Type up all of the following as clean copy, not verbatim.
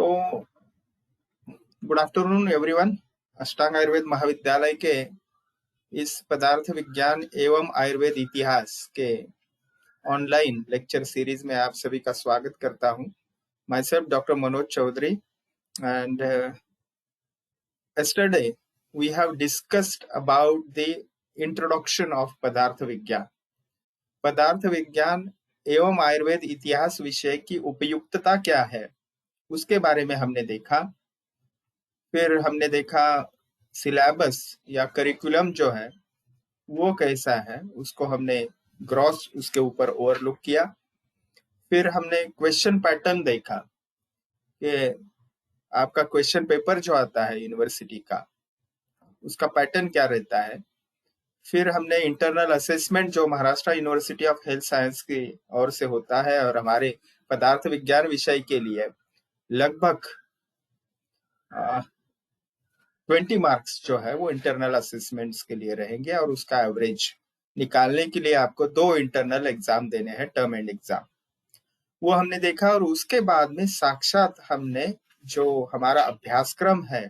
तो good afternoon everyone. अष्टांग आयुर्वेद महाविद्यालय के इस पदार्थ विज्ञान एवं आयुर्वेद इतिहास के ऑनलाइन लेक्चर सीरीज में आप सभी का स्वागत करता हूं। Myself doctor Manoj Chaudhary and yesterday we have discussed about the introduction of पदार्थ विज्ञान। पदार्थ विज्ञान एवं आयुर्वेद इतिहास विषय की उपयुक्तता क्या है उसके बारे में हमने देखा। फिर हमने देखा सिलेबस या करिकुलम जो है वो कैसा है, उसको हमने ग्रॉस उसके ऊपर ओवरलुक किया। फिर हमने क्वेश्चन पैटर्न देखा कि आपका क्वेश्चन पेपर जो आता है यूनिवर्सिटी का उसका पैटर्न क्या रहता है। फिर हमने इंटरनल असेसमेंट जो Maharashtra university of health science की ओर से होता है और हमारे पदार्थ विज्ञान विषय के लिए लगभग 20 मार्क्स जो है वो इंटरनल असेसमेंट्स के लिए रहेंगे और उसका एवरेज निकालने के लिए आपको 2 इंटरनल एग्जाम देने हैं, टर्म एंड एग्जाम। वो हमने देखा और उसके बाद में साक्षात हमने जो हमारा अभ्यासक्रम है,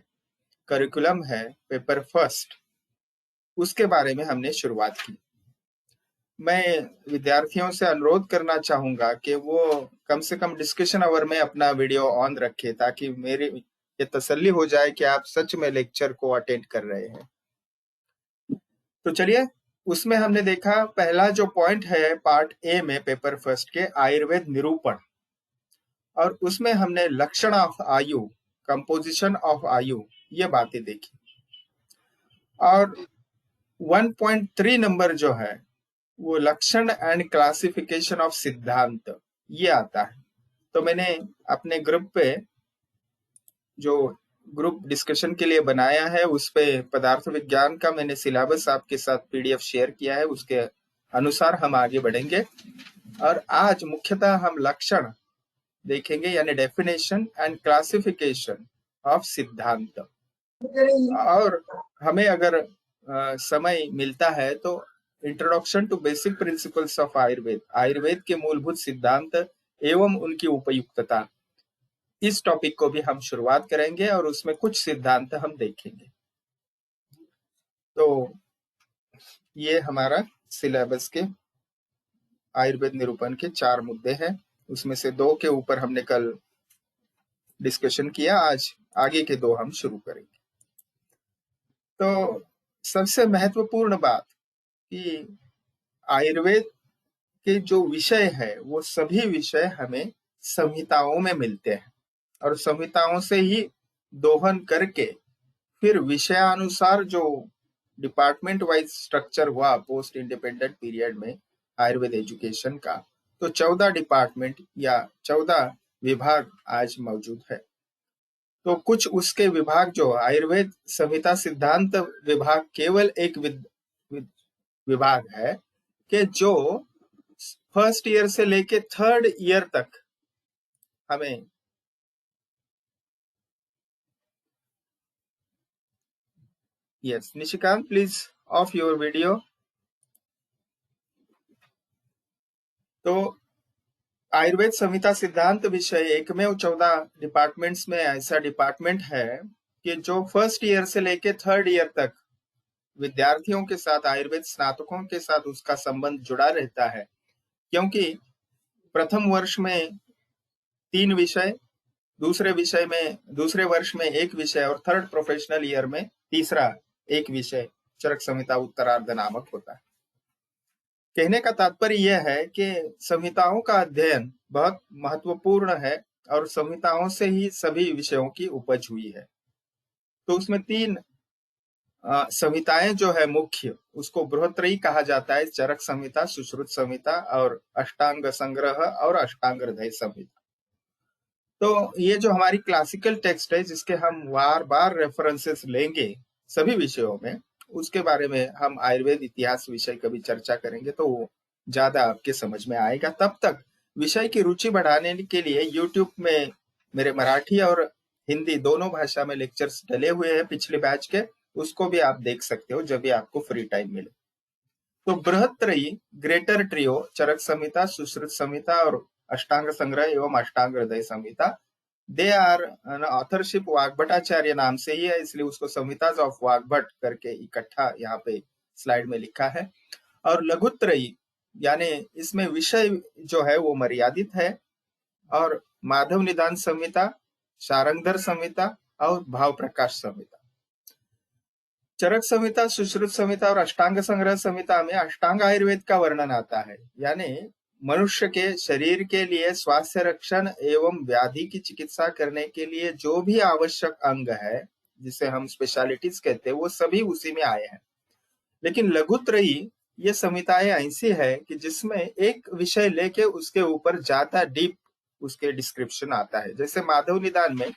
करिकुलम है, पेपर फर्स्ट, उसके बारे में हमने शुरुआत की। मैं विद्यार्थियों से अनुरोध करना चाहूंगा कि वो कम से कम डिस्कशन आवर में अपना वीडियो ऑन रखे ताकि मेरी ये तसल्ली हो जाए कि आप सच में लेक्चर को अटेंड कर रहे हैं। तो चलिए, उसमें हमने देखा पहला जो पॉइंट है पार्ट ए में पेपर फर्स्ट के आयुर्वेद निरूपण, और उसमें हमने लक्षण ऑफ आयु, कंपोजिशन ऑफ आयु, ये बातें देखी। और 1.3 नंबर जो है वो लक्षण एंड क्लासिफिकेशन ऑफ सिद्धांत, ये आता है। तो मैंने अपने ग्रुप पे जो ग्रुप डिस्कशन के लिए बनाया है उस पे पदार्थ विज्ञान का मैंने सिलेबस आपके साथ पीडीएफ शेयर किया है, उसके अनुसार हम आगे बढ़ेंगे। और आज मुख्यतः हम लक्षण देखेंगे यानी डेफिनेशन एंड क्लासिफिकेशन ऑफ सिद्धांत। और हमें अगर समय मिलता है तो introduction to basic principles of Ayurveda, Ayurveda के मूलभूत सिद्धांत एवं उनकी उपयुक्तता, इस टॉपिक को भी हम शुरुआत करेंगे और उसमें कुछ सिद्धांत हम देखेंगे। तो ये हमारा सिलेबस के आयुर्वेद निरूपण के 4 मुद्दे हैं, उसमें से 2 के ऊपर हमने कल डिस्कशन किया, आज आगे के 2 हम शुरू करेंगे। तो सबसे महत्वपूर्ण बात कि आयुर्वेद के जो विषय है वो सभी विषय हमें संहिताओं में मिलते हैं और संहिताओं से ही दोहन करके फिर विषयानुसार जो डिपार्टमेंट वाइज स्ट्रक्चर हुआ पोस्ट इंडिपेंडेंट पीरियड में आयुर्वेद एजुकेशन का, तो 14 डिपार्टमेंट या 14 विभाग आज मौजूद है। तो कुछ उसके विभाग जो आयुर्वेद संहिता सिद्धांत विभाग केवल एक विभाग है कि जो फर्स्ट ईयर से लेके 3rd ईयर तक हमें yes Nishikant please of your video. तो आयुर्वेद संहिता सिद्धांत विषय एकमेव 14 डिपार्टमेंट्स में ऐसा डिपार्टमेंट है कि जो फर्स्ट ईयर से लेके 3rd ईयर तक विद्यार्थियों के साथ, आयुर्वेद स्नातकों के साथ उसका संबंध जुड़ा रहता है। क्योंकि प्रथम वर्ष में 3 विषय, दूसरे वर्ष में 1 विषय और 3rd प्रोफेशनल ईयर में तीसरा 1 विषय चरक संहिता उत्तरार्ध नामक होता है। कहने का तात्पर्य यह है कि संहिताओं का अध्ययन बहुत महत्वपूर्ण है और संहिताओं से ही सभी विषयों की उपज हुई है। तो उसमें 3 संहिताएं जो है मुख्य, उसको बृहत्त्रयी कहा जाता है, चरक संहिता, सुश्रुत संहिता और अष्टांग संग्रह और अष्टांग हृदय संहिता। तो ये जो हमारी क्लासिकल टेक्स्ट है जिसके हम बार बार रेफरेंसेस लेंगे सभी विषयों में, उसके बारे में हम आयुर्वेद इतिहास विषय कभी चर्चा करेंगे तो वो ज्यादा आपके समझ में आएगा। तब तक विषय की रुचि बढ़ाने के लिए यूट्यूब में मेरे मराठी और हिंदी दोनों भाषा में लेक्चर्स डले हुए हैं पिछले बैच के, उसको भी आप देख सकते हो जब भी आपको फ्री टाइम मिले। तो बृहत्त्रयी, ग्रेटर ट्रियो, चरक संहिता, सुश्रुत संहिता और अष्टांग संग्रह एवं अष्टांग हृदय संहिता, दे आर ऑथरशिप वाग्भटाचार्य नाम से ही है, इसलिए उसको संहिताज ऑफ वाग्भट करके इकट्ठा यहाँ पे स्लाइड में लिखा है। और लघुत्रयी यानी इसमें विषय जो है वो मर्यादित है, और माधव निदान संहिता, शारंगधर संहिता और भाव प्रकाश संहिता। चरक संहिता, सुश्रुत संहिता और अष्टांग संग्रह संहिता में अष्टांग आयुर्वेद का वर्णन आता है, यानी मनुष्य के शरीर के लिए स्वास्थ्य रक्षण एवं व्याधि की चिकित्सा करने के लिए जो भी आवश्यक अंग है, जिसे हम स्पेशलिटीज कहते हैं, वो सभी उसी में आए हैं। लेकिन लघुत्रयी ये संहिताएं ऐसी है कि जिसमें एक विषय लेके उसके ऊपर ज्यादा डीप उसके डिस्क्रिप्शन आता है। जैसे माधव निदान में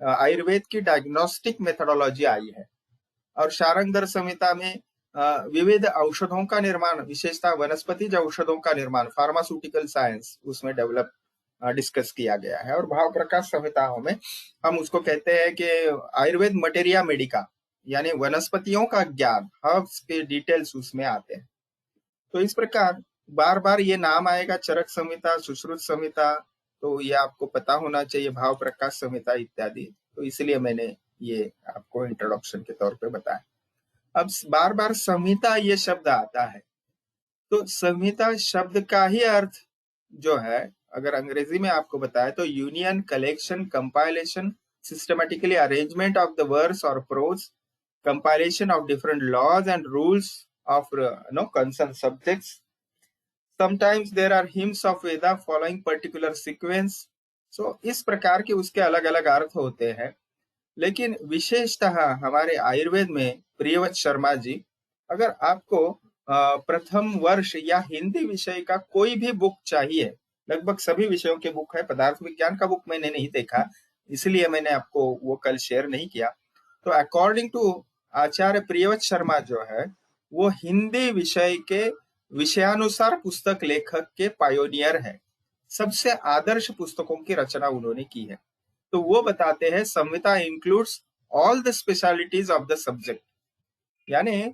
आयुर्वेद की डायग्नोस्टिक मेथोडोलॉजी आई है, और शारंगधर संहिता में विविध औषधों का निर्माण, विशेषतः वनस्पतिज औषधों का निर्माण, फार्मास्यूटिकल साइंस उसमें डेवलप डिस्कस किया गया है। और भाव प्रकाश संहिताओं में हम उसको कहते हैं कि आयुर्वेद मटेरिया मेडिका, यानी वनस्पतियों का ज्ञान, हर्ब्स के डिटेल्स उसमें आते हैं। तो इस प्रकार बार बार ये नाम आएगा, चरक संहिता, सुश्रुत संहिता, तो ये आपको पता होना चाहिए, भाव प्रकाश संहिता इत्यादि। तो इसलिए मैंने ये आपको इंट्रोडक्शन के तौर पे बताया। अब बार बार संहिता ये शब्द आता है, तो संहिता शब्द का ही अर्थ जो है, अगर अंग्रेजी में आपको बताए तो union, collection, compilation, systematically arrangement of the words और pros, compilation of different laws and rules of concerned subjects. Sometimes there are hymns of Veda following particular sequence. So इस प्रकार के उसके अलग अलग अर्थ होते हैं। लेकिन विशेषतः हमारे आयुर्वेद में प्रियव्रत शर्मा जी, अगर आपको प्रथम वर्ष या हिंदी विषय का कोई भी बुक चाहिए, लगभग सभी विषयों के बुक है, पदार्थ विज्ञान का बुक मैंने नहीं देखा, इसलिए मैंने आपको वो कल शेयर नहीं किया। तो अकॉर्डिंग टू आचार्य प्रियव्रत शर्मा जो है, वो हिंदी विषय के विषयानुसार पुस्तक लेखक के पायोनियर है। सबसे आदर्श पुस्तकों की रचना उन्होंने की है। तो वो बताते हैं samhita includes all the specialities of the subject, यानी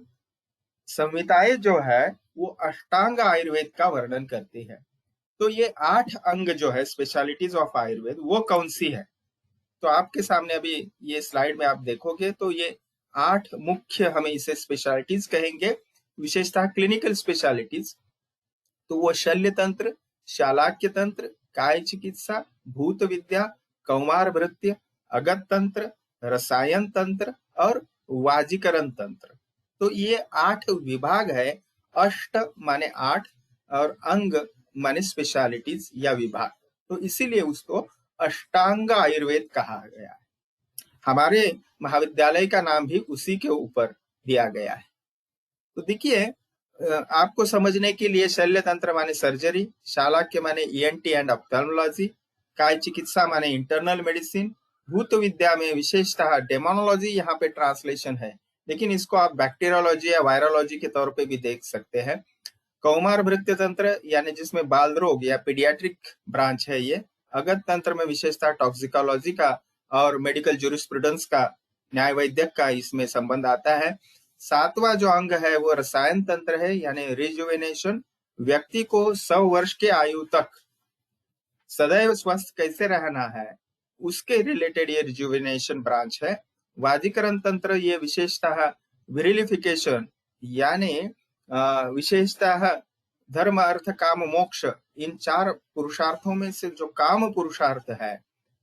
संहिताएं जो है वो अष्टांग आयुर्वेद का वर्णन करती है। तो ये 8 अंग जो है स्पेशलिटीज ऑफ आयुर्वेद, वो कौन सी है? तो आपके सामने अभी ये स्लाइड में आप देखोगे तो ये 8 मुख्य, हमें इसे स्पेशलिटीज कहेंगे, विशेषतः क्लिनिकल स्पेशलिटीज। तो वो शल्य तंत्र, शालाक्य तंत्र, काय चिकित्सा, भूत विद्या, कौमार भृत्य, अगत तंत्र, रसायन तंत्र और वाजीकरण तंत्र। तो ये 8 विभाग है। अष्ट माने 8 और अंग माने स्पेशलिटीज या विभाग, तो इसीलिए उसको अष्टांग आयुर्वेद कहा गया है। हमारे महाविद्यालय का नाम भी उसी के ऊपर दिया गया है। तो देखिए, आपको समझने के लिए शल्य तंत्र माने सर्जरी, शालाक्य माने ईएनटी एंड ऑप्थेल्मोलॉजी, काय चिकित्सा माने इंटरनल मेडिसिन, भूत विद्या में विशेषतः डेमोनोलॉजी यहाँ पे ट्रांसलेशन है, लेकिन इसको आप बैक्टीरियोलॉजी या वायरोलॉजी के तौर पे भी देख सकते हैं। कौमार भृत्य तंत्र यानी जिसमें बाल रोग या पीडियाट्रिक ब्रांच है ये। अगत तंत्र में विशेषतः टॉक्सिकोलॉजी का और मेडिकल ज्यूरिस्प्रूडेंस का, न्याय वैद्यक का इसमें संबंध आता है। 7वां जो अंग है वो रसायन तंत्र है, यानी रिजुवेनेशन, व्यक्ति को 100 वर्ष के आयु तक सदैव स्वस्थ कैसे रहना है उसके रिलेटेड ये रिजुवेनेशन ब्रांच है। वाजीकरण तंत्र ये विशेषतः विरिलिफिकेशन, यानी विशेषतः धर्म अर्थ काम मोक्ष, इन 4 पुरुषार्थों में से जो काम पुरुषार्थ है,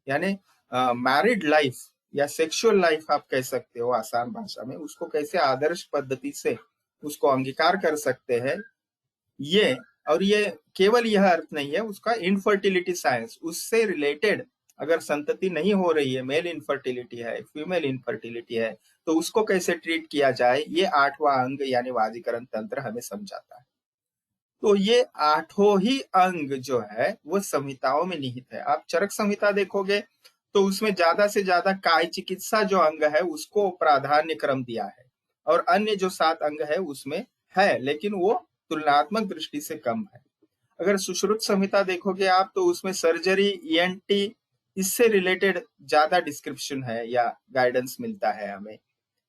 यानी मैरिड लाइफ या सेक्सुअल लाइफ आप कह सकते हो आसान भाषा में, उसको कैसे आदर्श पद्धति से उसको अंगीकार कर सकते हैं ये। और ये केवल यह अर्थ नहीं है, उसका इनफर्टिलिटी साइंस, उससे रिलेटेड अगर संतति नहीं हो रही है, मेल इनफर्टिलिटी है, फीमेल इनफर्टिलिटी है, तो उसको कैसे ट्रीट किया जाए, ये 8वां अंग यानी वाजीकरण तंत्र हमें समझाता है। तो ये 8 ही अंग जो है वो संहिताओं में निहित है। आप चरक संहिता देखोगे तो उसमें ज्यादा से ज्यादा काय चिकित्सा जो अंग है उसको प्राधान्य क्रम दिया है, और अन्य जो 7 अंग है उसमें है, लेकिन वो तुलनात्मक दृष्टि से कम है। अगर सुश्रुत संहिता देखोगे आप तो उसमें सर्जरी, ईएनटी, इससे रिलेटेड ज्यादा डिस्क्रिप्शन है या गाइडेंस मिलता है हमें,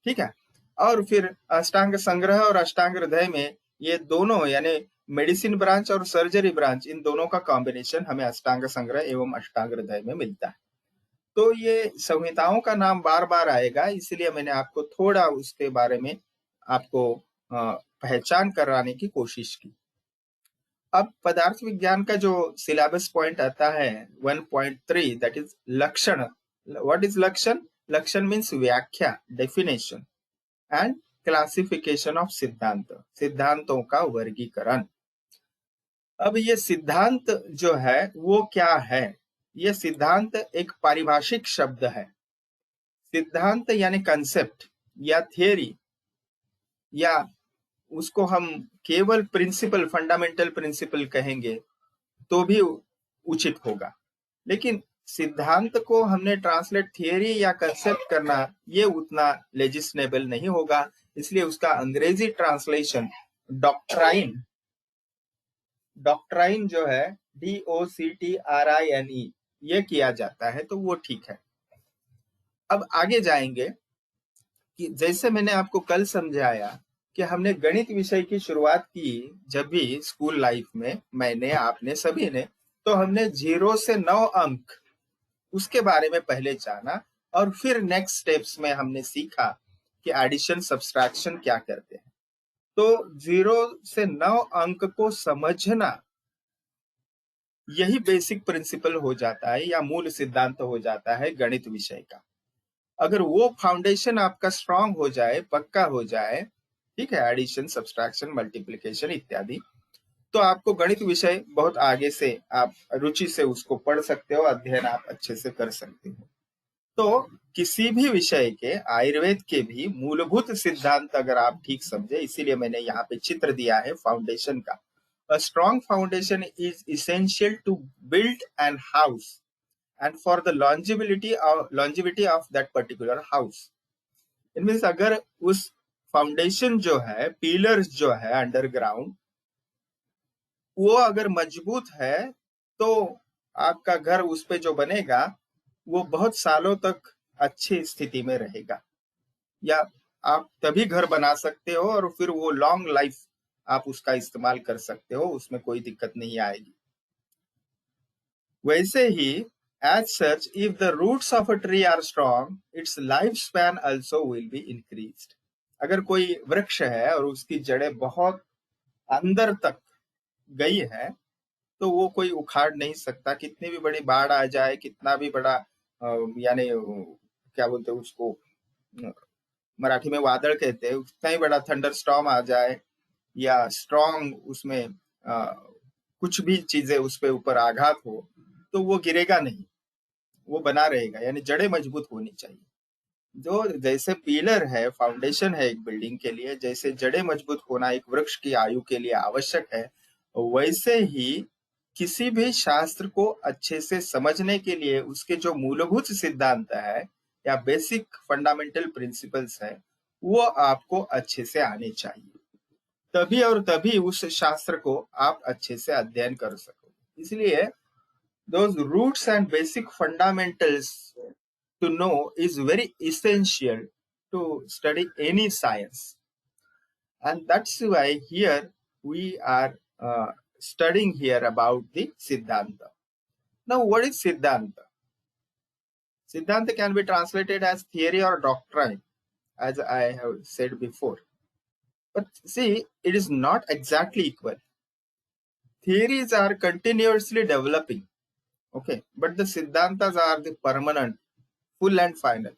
ठीक है। और फिर अष्टांग संग्रह और अष्टांग हृदय में ये दोनों यानी मेडिसिन ब्रांच और सर्जरी ब्रांच, इन दोनों का कॉम्बिनेशन हमें अष्टांग संग्रह एवं अष्टांग हृदय में मिलता है। तो ये संहिताओं का नाम बार बार आएगा, इसलिए मैंने आपको थोड़ा उसके बारे में आपको पहचान कराने की कोशिश की। अब पदार्थ विज्ञान का जो सिलेबस पॉइंट आता है 1.3, दैट इज लक्षण। व्हाट इज लक्षण? लक्षण मीन्स व्याख्या, डेफिनेशन एंड क्लासिफिकेशन ऑफ सिद्धांत, सिद्धांतों का वर्गीकरण। अब ये सिद्धांत जो है वो क्या है? ये सिद्धांत एक पारिभाषिक शब्द है। सिद्धांत यानी कंसेप्ट या थियरी, या उसको हम केवल प्रिंसिपल, फंडामेंटल प्रिंसिपल कहेंगे तो भी उचित होगा। लेकिन सिद्धांत को हमने ट्रांसलेट थियरी या कंसेप्ट करना, ये उतना लेजिस्लेबल नहीं होगा, इसलिए उसका अंग्रेजी ट्रांसलेशन डॉक्ट्राइन, डॉक्ट्राइन जो है DOCTRINE, ये किया जाता है, तो वो ठीक है। अब आगे जाएंगे कि जैसे मैंने आपको कल समझाया कि हमने गणित विषय की शुरुआत की जब भी स्कूल लाइफ में, मैंने, आपने, सभी ने, तो हमने 0 से 9 अंक उसके बारे में पहले जाना, और फिर नेक्स्ट स्टेप्स में हमने सीखा कि एडिशन सब्सट्रैक्शन क्या करते हैं। तो 0 से 9 अंक को समझना, यही बेसिक प्रिंसिपल हो जाता है या मूल सिद्धांत हो जाता है गणित विषय का। अगर वो फाउंडेशन आपका स्ट्रांग हो जाए, पक्का हो जाए, ठीक है, एडिशन, सब्सट्रैक्शन, मल्टीप्लिकेशन इत्यादि, तो आपको गणित विषय बहुत आगे से आप रुचि से उसको पढ़ सकते हो, अध्ययन आप अच्छे से कर सकते हो। तो किसी भी विषय के, आयुर्वेद के भी मूलभूत सिद्धांत अगर आप ठीक समझे, इसीलिए मैंने यहाँ पे चित्र दिया है फाउंडेशन का। A strong foundation is essential to build an house and for the longevity of that particular house. It means अगर उस फाउंडेशन जो है, पिलर्स जो है अंडरग्राउंड, वो अगर मजबूत है, तो आपका घर उस पे जो बनेगा वो बहुत सालों तक अच्छी स्थिति में रहेगा, या आप तभी घर बना सकते हो और फिर वो लॉन्ग लाइफ आप उसका इस्तेमाल कर सकते हो, उसमें कोई दिक्कत नहीं आएगी। वैसे ही as such, if the roots of a tree are strong, its lifespan also will be increased. अगर कोई वृक्ष है और उसकी जड़ें बहुत अंदर तक गई है, तो वो कोई उखाड़ नहीं सकता। कितनी भी बड़ी बाढ़ आ जाए, कितना भी बड़ा यानी क्या बोलते हैं उसको, मराठी में वादळ कहते हैं, उतना ही बड़ा थंडर स्टॉर्म आ जाए या स्ट्रॉन्ग उसमें कुछ भी चीजें उस पे ऊपर आघात हो, तो वो गिरेगा नहीं, वो बना रहेगा। यानी जड़ें मजबूत होनी चाहिए। जो जैसे पिलर है, फाउंडेशन है एक बिल्डिंग के लिए, जैसे जड़ें मजबूत होना एक वृक्ष की आयु के लिए आवश्यक है, वैसे ही किसी भी शास्त्र को अच्छे से समझने के लिए उसके जो मूलभूत सिद्धांत है या बेसिक फंडामेंटल प्रिंसिपल्स है, वो आपको अच्छे से आने चाहिए। तभी और तभी उस शास्त्र को आप अच्छे से अध्ययन कर सको। इसलिए those roots and basic fundamentals to know is very essential to study any science, and that's why here we are studying here about the siddhanta. Now, what is siddhanta? Siddhanta can be translated as theory or doctrine, as I have said before, but see, it is not exactly equal. Theories are continuously developing, okay, but the siddhantas are the permanent, full and final.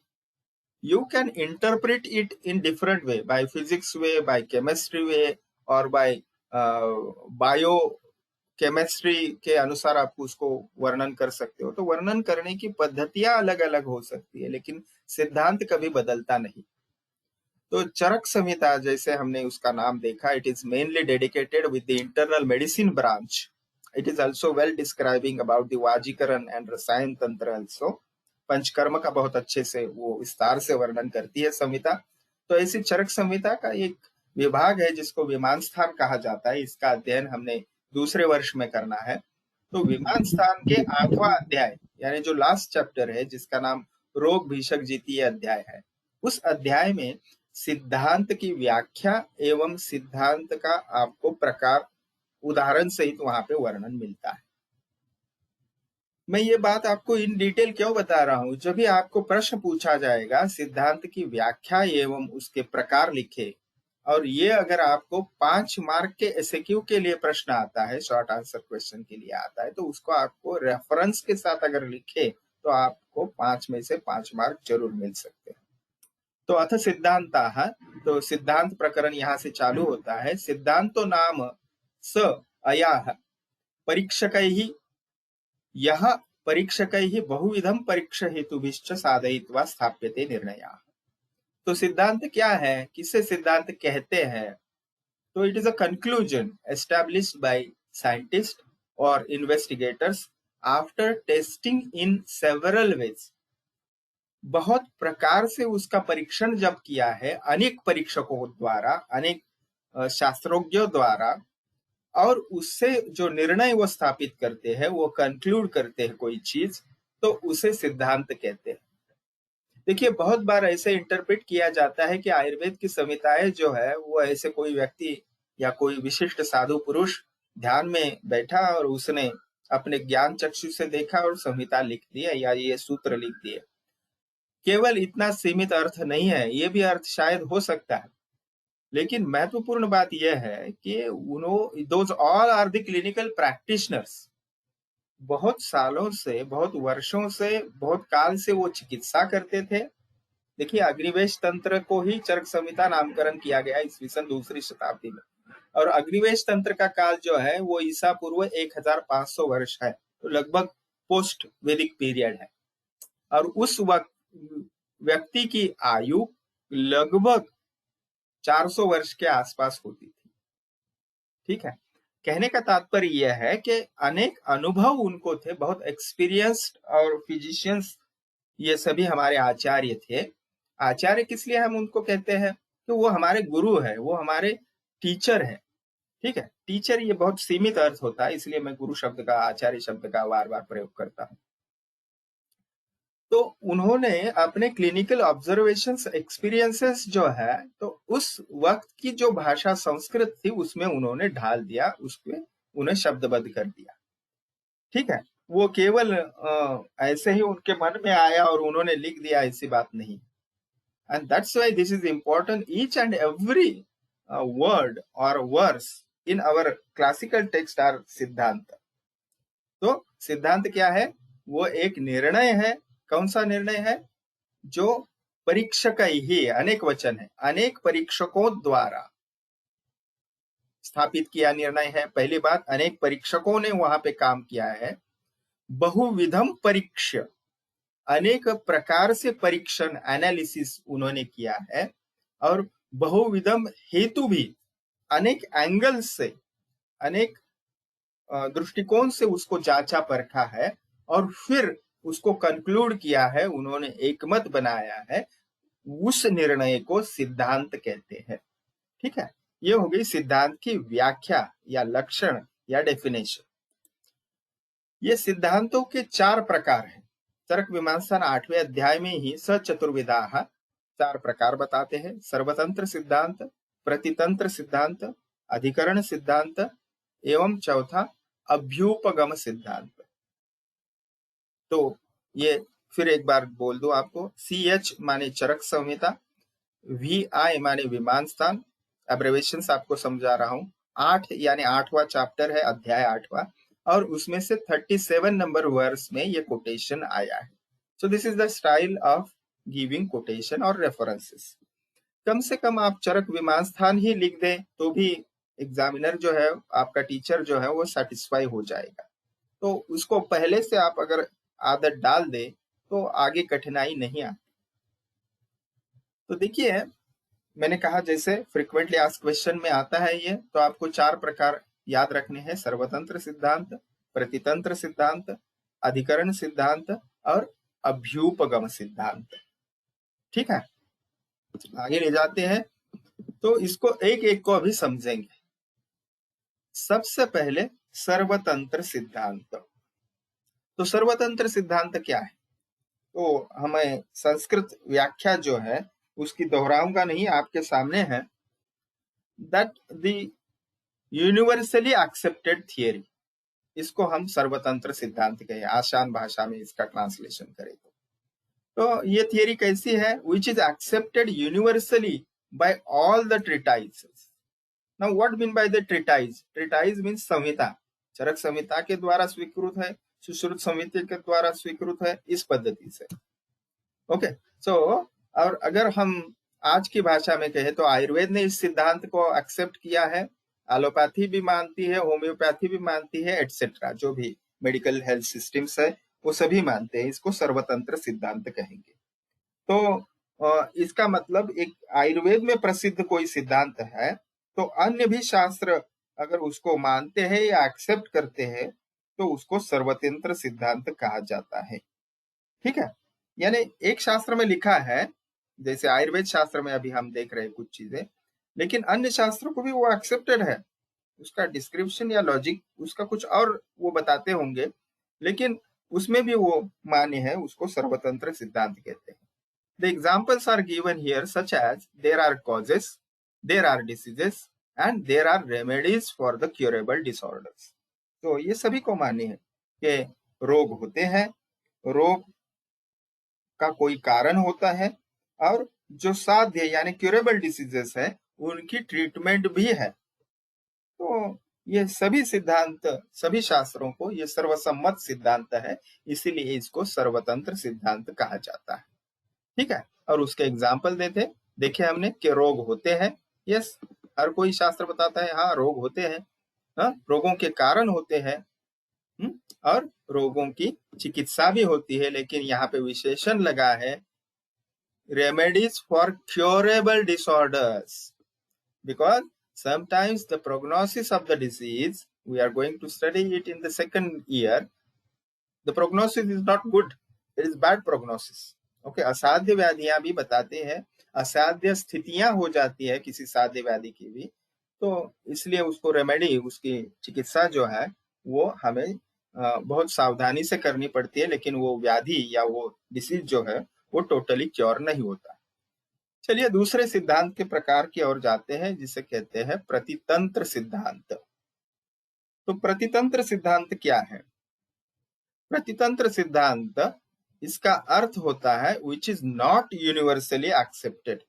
You can interpret it in different way, by physics way, by chemistry way, or by bio chemistry के अनुसार आप उसको वर्णन कर सकते हो। तो वर्णन करने की पद्धतियां अलग अलग हो सकती है, लेकिन सिद्धांत कभी बदलता नहीं। तो चरक संहिता जैसे हमने उसका नाम देखा, it is mainly dedicated with the internal medicine branch. It is also well describing about the vajikarana and rasayana tantra also. Panchakarma का बहुत अच्छे से वो विस्तार से वर्णन करती है संहिता। तो ऐसी चरक संहिता का एक विभाग है जिसको विमान स्थान कहा जाता है। इसका अध्ययन हमने दूसरे वर्ष में करना है। तो विमान स्थान के 8वां अध्याय, यानी जो लास्ट चैप्टर है, जिसका नाम रोग भीषक जीतीय अध्याय है, उस अध्याय में सिद्धांत की व्याख्या एवं सिद्धांत का आपको प्रकार उदाहरण सहित वहां पे वर्णन मिलता है। मैं ये बात आपको इन डिटेल क्यों बता रहा हूं? जब भी आपको प्रश्न पूछा जाएगा सिद्धांत की व्याख्या एवं उसके प्रकार लिखे, और ये अगर आपको 5 मार्क के एसएक्यू के लिए प्रश्न आता है, शॉर्ट आंसर क्वेश्चन के लिए आता है, तो उसको आपको रेफरेंस के साथ अगर लिखे तो आपको 5 में से 5 मार्क जरूर मिल सकते हैं। तो अथ सिद्धांताः, तो सिद्धांत प्रकरण यहाँ से चालू होता है। सिद्धांतो नाम स अयाः परीक्षकैः यह परीक्षकैः बहुविधम परीक्षा हेतुभिश्च साधयित्वा स्थाप्यते निर्णयः। तो सिद्धांत क्या है, किसे सिद्धांत कहते हैं? तो it is a conclusion established by scientist और investigators after testing in several ways. बहुत प्रकार से उसका परीक्षण जब किया है अनेक परीक्षकों द्वारा, अनेक शास्त्रज्ञों द्वारा, और उससे जो निर्णय वो स्थापित करते हैं, वो कंक्लूड करते हैं कोई चीज, तो उसे सिद्धांत कहते हैं। देखिए, बहुत बार ऐसे इंटरप्रेट किया जाता है कि आयुर्वेद की संहिताएं जो है वो ऐसे कोई व्यक्ति या कोई विशिष्ट साधु पुरुष ध्यान में बैठा और उसने अपने ज्ञान चक्षु से देखा और संहिता लिख दिया या ये सूत्र लिख दिए। केवल इतना सीमित अर्थ नहीं है, ये भी अर्थ शायद हो सकता है, लेकिन महत्वपूर्ण बात यह है कि those all are the clinical practitioners. बहुत सालों से, बहुत वर्षों से, बहुत काल से वो चिकित्सा करते थे। देखिए, अग्निवेश तंत्र को ही चरक संहिता नामकरण किया गया ईस्वी सन 2री शताब्दी में, और अग्निवेश तंत्र का काल जो है वो ईसा पूर्व 1500 वर्ष है, तो लगभग पोस्ट वैदिक पीरियड है। और उस वक्त व्यक्ति की आयु लगभग 400 वर्ष के आसपास होती थी। ठीक है, कहने का तात्पर्य यह है कि अनेक अनुभव उनको थे, बहुत एक्सपीरियंस्ड, और फिजिशियंस ये सभी हमारे आचार्य थे। आचार्य किस लिए हम उनको कहते हैं? तो वो हमारे गुरु है, वो हमारे टीचर है। ठीक है, टीचर ये बहुत सीमित अर्थ होता है, इसलिए मैं गुरु शब्द का, आचार्य शब्द का बार बार प्रयोग करता हूँ। तो उन्होंने अपने क्लिनिकल ऑब्जर्वेशंस, एक्सपीरियंसेस जो है, तो उस वक्त की जो भाषा संस्कृत थी उसमें उन्होंने ढाल दिया, उसमें उन्हें शब्दबद्ध कर दिया। ठीक है, वो केवल ऐसे ही उनके मन में आया और उन्होंने लिख दिया, ऐसी बात नहीं। And that's why this is important. Each and every word or verse in our classical text are सिद्धांत। तो सिद्धांत क्या है? वो एक निर्णय है। कौन सा निर्णय है? जो परीक्षक ही, अनेक वचन है, अनेक परीक्षकों द्वारा स्थापित किया निर्णय है। पहली बात, अनेक परीक्षकों ने वहां पे काम किया है। बहुविधम परीक्ष्य, अनेक प्रकार से परीक्षण, एनालिसिस उन्होंने किया है। और बहुविधम हेतु भी, अनेक एंगल से, अनेक दृष्टिकोण से उसको जांचा परखा है, और फिर उसको कंक्लूड किया है, उन्होंने एकमत बनाया है। उस निर्णय को सिद्धांत कहते हैं। ठीक है, ये हो गई सिद्धांत की व्याख्या या लक्षण या डेफिनेशन। ये सिद्धांतों के 4 प्रकार हैं। चरक मीमांसा 8वें अध्याय में ही सचतुर्विधाः 4 प्रकार बताते हैं। सर्वतंत्र सिद्धांत, प्रतितंत्र सिद्धांत, अधिकरण सिद्धांत एवं चौथा अभ्युपगम सिद्धांत। तो ये फिर एक बार बोल दो आपको। CH माने चरक संहिता, VI माने विमान स्थान, एब्रेविएशन आपको समझा रहा हूं। 8 यानी 8वां चैप्टर है, अध्याय 8वां, और उसमें से 37 नंबर वर्स में ये कोटेशन आया है। So this is the style of giving quotation और रेफरेंसेस। कम से कम आप चरक विमान स्थान ही लिख दें तो भी एग्जामिनर जो है, आपका टीचर जो है, वो सेटिस्फाई हो जाएगा। तो उसको पहले से आप अगर आदत डाल दे तो आगे कठिनाई नहीं आती। तो देखिए, मैंने कहा जैसे फ्रीक्वेंटली आस्क्ड क्वेश्चन में आता है ये, तो आपको 4 प्रकार याद रखने हैं। सर्वतंत्र सिद्धांत, प्रतितंत्र सिद्धांत, अधिकरण सिद्धांत और अभ्युपगम सिद्धांत। ठीक है, आगे ले जाते हैं। तो इसको एक एक को अभी समझेंगे। सबसे पहले सर्वतंत्र सिद्धांत। तो सर्वतंत्र सिद्धांत क्या है? तो हमें संस्कृत व्याख्या जो है उसकी दोहराऊंगा नहीं, आपके सामने है। That the universally accepted theory, इसको हम सर्वतंत्र सिद्धांत कहें, आसान भाषा में इसका ट्रांसलेशन करें तो ये थियरी कैसी है? Which is accepted universally by all the treatises. Now what mean by the treatise? Treatise means samhita, Charaka Samhita के द्वारा स्वीकृत है, सुश्रुत संहिता के द्वारा स्वीकृत है, इस पद्धति से। ओके सो और अगर हम आज की भाषा में कहें तो आयुर्वेद ने इस सिद्धांत को एक्सेप्ट किया है, एलोपैथी भी मानती है, होम्योपैथी भी मानती है, एटसेट्रा जो भी मेडिकल हेल्थ सिस्टम्स है वो सभी मानते हैं, इसको सर्वतंत्र सिद्धांत कहेंगे। तो इसका मतलब एक आयुर्वेद में प्रसिद्ध कोई सिद्धांत है तो अन्य भी शास्त्र अगर उसको मानते हैं या एक्सेप्ट करते हैं तो उसको सर्वतंत्र सिद्धांत कहा जाता है। ठीक है, यानी एक शास्त्र में लिखा है, जैसे आयुर्वेद शास्त्र में अभी हम देख रहे हैं कुछ चीजें, लेकिन अन्य शास्त्रों को भी वो एक्सेप्टेड है, उसका डिस्क्रिप्शन या लॉजिक उसका कुछ और वो बताते होंगे, लेकिन उसमें भी वो मान्य है, उसको सर्वतंत्र सिद्धांत कहते हैं। The examples are given here such as there are causes, there are diseases and there are remedies for the curable disorders। तो ये सभी को मान्य है कि रोग होते हैं, रोग का कोई कारण होता है और जो साध्य यानी क्यूरेबल डिसीजेस है उनकी ट्रीटमेंट भी है। तो ये सभी सिद्धांत सभी शास्त्रों को ये सर्वसम्मत सिद्धांत है, इसीलिए इसको सर्वतंत्र सिद्धांत कहा जाता है। ठीक है, और उसके एग्जाम्पल देखे हमने कि रोग होते हैं, यस, हर कोई शास्त्र बताता है हाँ रोग होते हैं, हाँ रोगों के कारण होते हैं, और रोगों की चिकित्सा भी होती है, लेकिन यहाँ पे विशेषण लगा है remedies for curable disorders, because sometimes the prognosis of the disease, we are going to study it in the second year, the prognosis is not good, it is bad prognosis। Okay, असाध्य व्याधियां भी बताते हैं, असाध्य स्थितियां हो जाती है किसी साध्य व्याधि की भी, तो इसलिए उसको रेमेडी उसकी चिकित्सा जो है वो हमें बहुत सावधानी से करनी पड़ती है, लेकिन वो व्याधि या वो डिसीज जो है वो टोटली क्योर नहीं होता। चलिए दूसरे सिद्धांत के प्रकार की ओर जाते हैं जिसे कहते हैं प्रतितंत्र सिद्धांत। तो प्रतितंत्र सिद्धांत क्या है? प्रतितंत्र सिद्धांत इसका अर्थ होता है which is not universally accepted.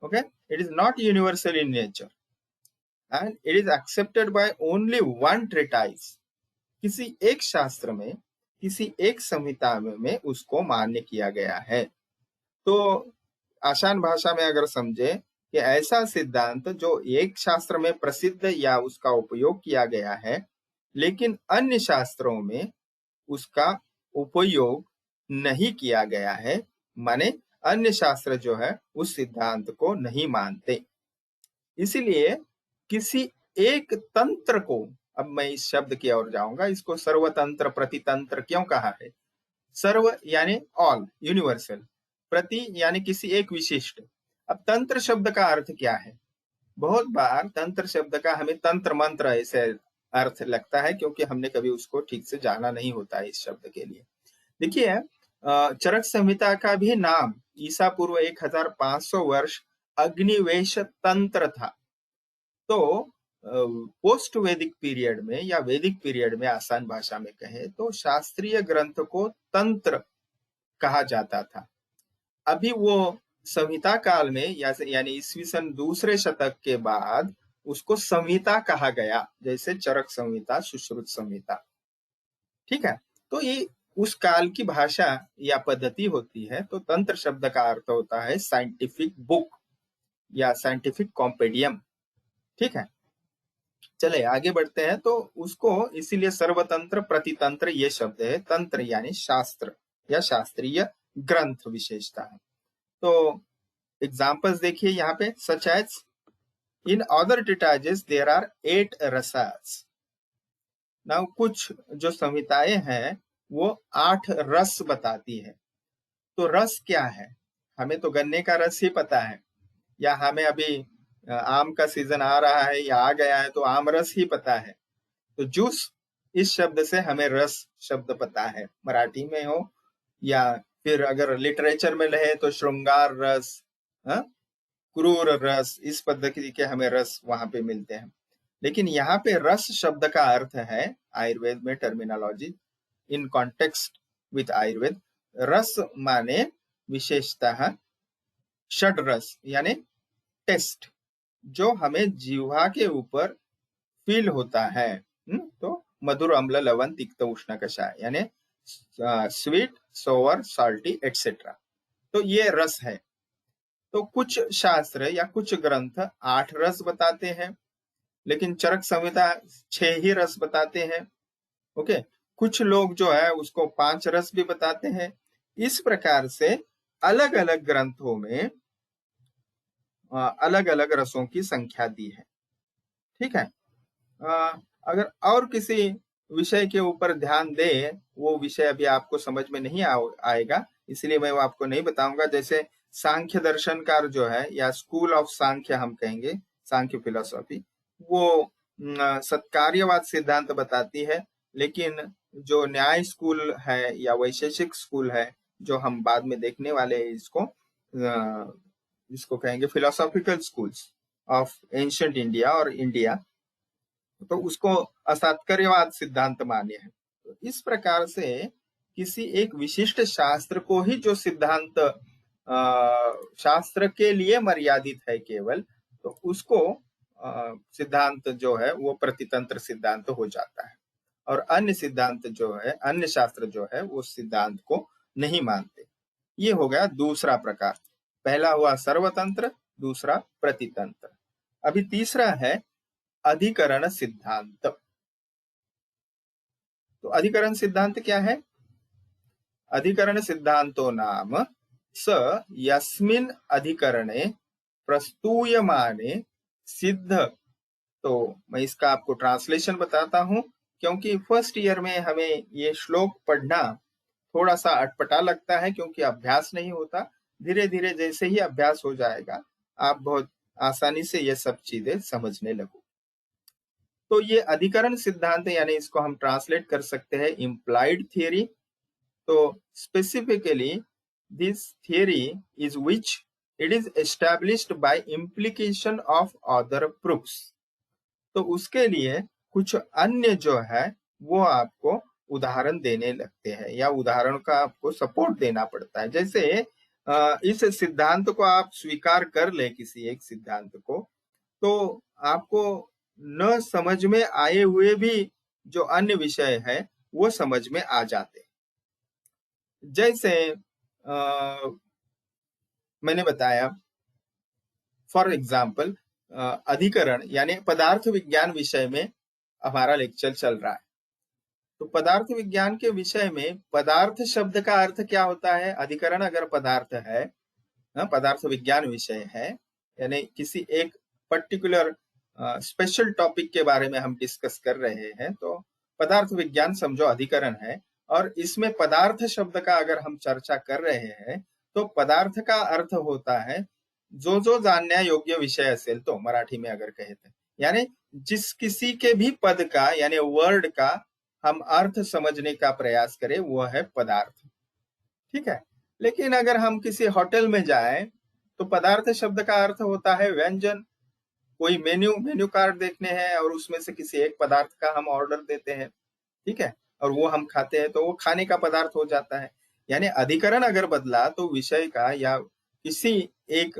Okay, it is not universal in nature and it is accepted by only one treatise. किसी एक शास्त्र में किसी एक संहिता में उसको मान्य किया गया है। तो आसान भाषा में अगर समझे कि ऐसा सिद्धांत जो एक शास्त्र में प्रसिद्ध या उसका उपयोग किया गया है, लेकिन अन्य शास्त्रों में उसका उपयोग नहीं किया गया है, माने अन्य शास्त्र जो है उस सिद्धांत को नहीं मानते। इसीलिए किसी एक तंत्र को, अब मैं इस शब्द की ओर जाऊंगा, इसको सर्वतंत्र प्रतितंत्र क्यों कहा है? सर्व यानी ऑल, यूनिवर्सल, प्रति यानी किसी एक विशिष्ट। अब तंत्र शब्द का अर्थ क्या है? बहुत बार तंत्र शब्द का हमें तंत्र मंत्र ऐसे अर्थ लगता है, क्योंकि हमने कभी उसको ठीक से जाना नहीं होता है इस शब्द के लिए। देखिए चरक संहिता का भी नाम ईसा पूर्व 1500 वर्ष अग्निवेश तंत्र था। तो पोस्ट वैदिक पीरियड में या वैदिक पीरियड में आसान भाषा में कहे तो शास्त्रीय ग्रंथ को तंत्र कहा जाता था। अभी वो संहिता काल में यानी ईस्वी सन दूसरे शतक के बाद उसको संहिता कहा गया, जैसे चरक संहिता, सुश्रुत संहिता। ठीक है, तो ये उस काल की भाषा या पद्धति होती है। तो तंत्र शब्द का अर्थ होता है साइंटिफिक बुक या साइंटिफिक कॉम्पेडियम। ठीक है, चले आगे बढ़ते हैं। तो उसको इसीलिए सर्वतंत्र प्रतितंत्र ये शब्द है, तंत्र यानी शास्त्र या शास्त्रीय ग्रंथ विशेषता है। तो एग्जाम्पल्स देखिए यहाँ पे, such as in other treatises there are 8 rasas. Now कुछ जो संहिताएं हैं वो 8 रस बताती है। तो रस क्या है? हमें तो गन्ने का रस ही पता है, या हमें अभी आम का सीजन आ रहा है या आ गया है तो आम रस ही पता है। तो जूस इस शब्द से हमें रस शब्द पता है, मराठी में हो या फिर अगर लिटरेचर में रहे तो श्रृंगार रस, क्रूर रस, इस पद्धति के हमें रस वहां पे मिलते हैं। लेकिन यहाँ पे रस शब्द का अर्थ है आयुर्वेद में terminology in context with Ayurveda, रस माने विशेषतः षड रस यानी टेस्ट, जो हमें जीवा के ऊपर फील होता है। तो मधुर, अम्ल, लवण, तिक्त, उष्ण, कषाय यानी स्वीट, सोवर, सॉल्टी एटसेट्रा। तो ये रस है। तो कुछ शास्त्र या कुछ ग्रंथ 8 रस बताते हैं, लेकिन चरक संहिता 6 ही रस बताते हैं। ओके, कुछ लोग जो है उसको 5 रस भी बताते हैं। इस प्रकार से अलग अलग ग्रंथों में अलग अलग रसों की संख्या दी है। ठीक है। अगर और किसी विषय के ऊपर ध्यान दे, वो विषय अभी आपको समझ में नहीं आएगा, इसलिए मैं वो आपको नहीं बताऊंगा। जैसे सांख्य दर्शनकार जो है, या स्कूल ऑफ सांख्य हम कहेंगे, सांख्य फिलोसॉफी, वो सत्कार्यवाद सिद्धांत बताती है। लेकिन जो न्याय स्कूल है या वैशेषिक स्कूल है, जो हम बाद में देखने वाले हैं, इसको कहेंगे philosophical schools of ancient India और इंडिया, तो उसको असत्कार्यवाद सिद्धांत मान्य है। तो इस प्रकार से किसी एक विशिष्ट शास्त्र को ही जो सिद्धांत शास्त्र के लिए मर्यादित है केवल, तो उसको सिद्धांत जो है वो प्रतितंत्र सिद्धांत हो जाता है। और अन्य सिद्धांत जो है, अन्य शास्त्र जो है, वो सिद्धांत को नहीं मानते। ये हो गया दूसरा प्रकार। पहला हुआ सर्वतंत्र, दूसरा प्रतितंत्र। अभी तीसरा है अधिकरण सिद्धांत। तो अधिकरण सिद्धांत क्या है? अधिकरण सिद्धांतो नाम स यस्मिन् अधिकरणे प्रस्तूयमाने सिद्ध। तो मैं इसका आपको ट्रांसलेशन बताता हूं, क्योंकि फर्स्ट ईयर में हमें ये श्लोक पढ़ना थोड़ा सा अटपटा लगता है, क्योंकि अभ्यास नहीं होता। धीरे धीरे जैसे ही अभ्यास हो जाएगा, आप बहुत आसानी से ये सब चीजें समझने लगो। तो ये अधिकरण सिद्धांत यानी इसको हम ट्रांसलेट कर सकते हैं इम्प्लाइड थियरी। तो specifically this theory is which it is established bye implication of other proofs. तो उसके लिए कुछ अन्य जो है वो आपको उदाहरण देने लगते हैं, या उदाहरण का आपको सपोर्ट देना पड़ता है। जैसे इस सिद्धांत को आप स्वीकार कर ले, किसी एक सिद्धांत को, तो आपको न समझ में आए हुए भी जो अन्य विषय है वो समझ में आ जाते। जैसे मैंने बताया, फॉर एग्जाम्पल अधिकरण यानी पदार्थ विज्ञान विषय में हमारा लेक्चर चल रहा है। तो पदार्थ विज्ञान के विषय में पदार्थ शब्द का अर्थ क्या होता है? अधिकरण अगर पदार्थ है, पदार्थ विज्ञान विषय है, यानी किसी एक पर्टिकुलर स्पेशल टॉपिक के बारे में हम डिस्कस कर रहे हैं, तो पदार्थ विज्ञान समझो अधिकरण है। और इसमें पदार्थ शब्द का अगर हम चर्चा कर रहे हैं, तो पदार्थ का अर्थ होता है जो जानण्या योग्य विषय असेल तो, मराठी में अगर कहे तो, यानी जिस किसी के भी पद का यानी वर्ड का हम अर्थ समझने का प्रयास करें, वो है पदार्थ। ठीक है। लेकिन अगर हम किसी होटल में जाएं, तो पदार्थ शब्द का अर्थ होता है व्यंजन। कोई मेन्यू कार्ड देखने हैं और उसमें से किसी एक पदार्थ का हम ऑर्डर देते हैं, ठीक है, और वो हम खाते हैं, तो वो खाने का पदार्थ हो जाता है। यानी अधिकरण अगर बदला तो विषय का या किसी एक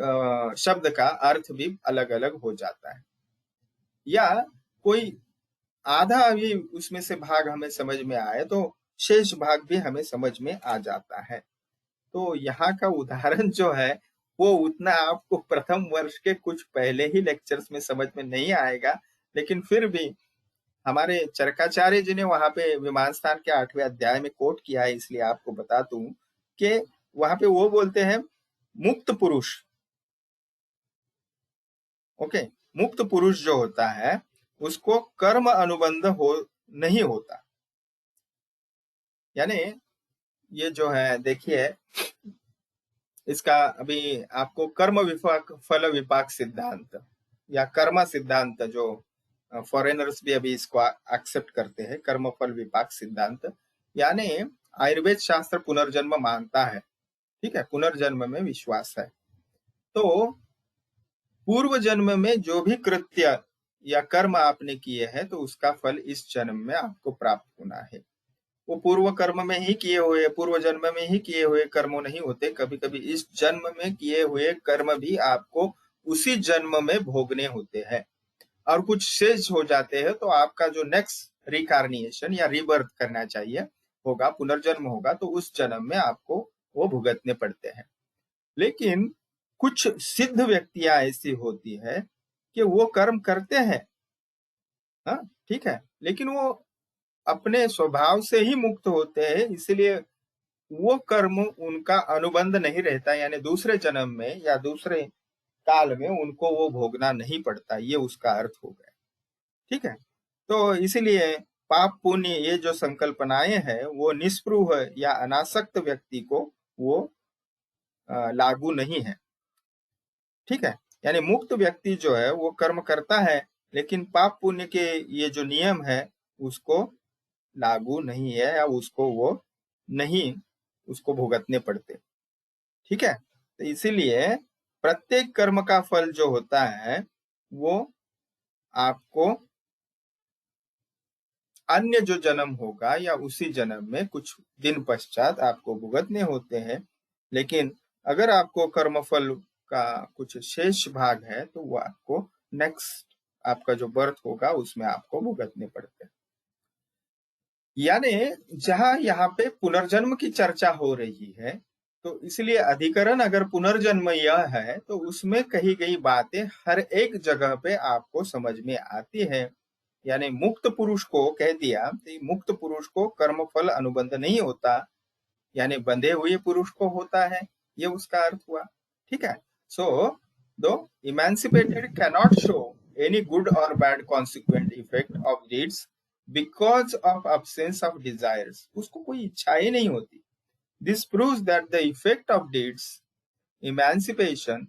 शब्द का अर्थ भी अलग अलग हो जाता है, या कोई आधा भी उसमें से भाग हमें समझ में आए तो शेष भाग भी हमें समझ में आ जाता है। तो यहाँ का उदाहरण जो है वो उतना आपको प्रथम वर्ष के कुछ पहले ही लेक्चर्स में समझ में नहीं आएगा, लेकिन फिर भी हमारे चरकाचार्य जी ने वहां पे विमान स्थान के 8वें अध्याय में कोट किया है, इसलिए आपको बता दूं कि वहां पे वो बोलते हैं मुक्त पुरुष। ओके, मुक्त पुरुष जो होता है उसको कर्म अनुबंध नहीं होता। यानी ये जो है, देखिए, इसका अभी आपको कर्म विपाक फल विपाक सिद्धांत या कर्म सिद्धांत, जो फॉरेनर्स भी अभी इसको एक्सेप्ट करते हैं, कर्म फल विपाक सिद्धांत, यानी आयुर्वेद शास्त्र पुनर्जन्म मानता है। ठीक है, पुनर्जन्म में विश्वास है। तो पूर्व जन्म में जो भी कृत्य या कर्म आपने किए हैं तो उसका फल इस जन्म में आपको प्राप्त होना है। वो पूर्व कर्म में ही किए हुए, पूर्व जन्म में ही किए हुए कर्म नहीं होते, कभी कभी इस जन्म में किए हुए कर्म भी आपको उसी जन्म में भोगने होते हैं, और कुछ शेष हो जाते हैं तो आपका जो नेक्स्ट रिकार्निएशन या रीबर्थ करना चाहिए होगा, पुनर्जन्म होगा, तो उस जन्म में आपको वो भुगतने पड़ते हैं। लेकिन कुछ सिद्ध व्यक्तियां ऐसी होती है कि वो कर्म करते हैं, हाँ ठीक है, लेकिन वो अपने स्वभाव से ही मुक्त होते हैं, इसलिए वो कर्म उनका अनुबंध नहीं रहता, यानी दूसरे जन्म में या दूसरे काल में उनको वो भोगना नहीं पड़ता, ये उसका अर्थ हो गया। ठीक है, तो इसीलिए पाप पुण्य ये जो संकल्पनाएं हैं वो निस्पृह या अनासक्त व्यक्ति को वो लागू नहीं है। ठीक है, यानी मुक्त व्यक्ति जो है वो कर्म करता है, लेकिन पाप पुण्य के ये जो नियम है उसको लागू नहीं है, या उसको वो नहीं उसको भुगतने पड़ते। ठीक है, तो इसीलिए प्रत्येक कर्म का फल जो होता है वो आपको अन्य जो जन्म होगा या उसी जन्म में कुछ दिन पश्चात आपको भुगतने होते हैं। लेकिन अगर आपको कर्मफल का कुछ शेष भाग है तो वो आपको नेक्स्ट आपका जो बर्थ होगा उसमें आपको भुगतने पड़ते हैं। यानी जहां यहाँ पे पुनर्जन्म की चर्चा हो रही है, तो इसलिए अधिकरण अगर पुनर्जन्म यह है तो उसमें कही गई बातें हर एक जगह पे आपको समझ में आती है। यानी मुक्त पुरुष को कह दिया तो मुक्त पुरुष को कर्मफल अनुबंध नहीं होता, यानी बंधे हुए पुरुष को होता है, ये उसका अर्थ हुआ। ठीक है, so the emancipated cannot show any good और bad consequent effect of deeds because of absence of desires, उसको कोई इच्छा ही नहीं होती। This proves that the effect of deeds emancipation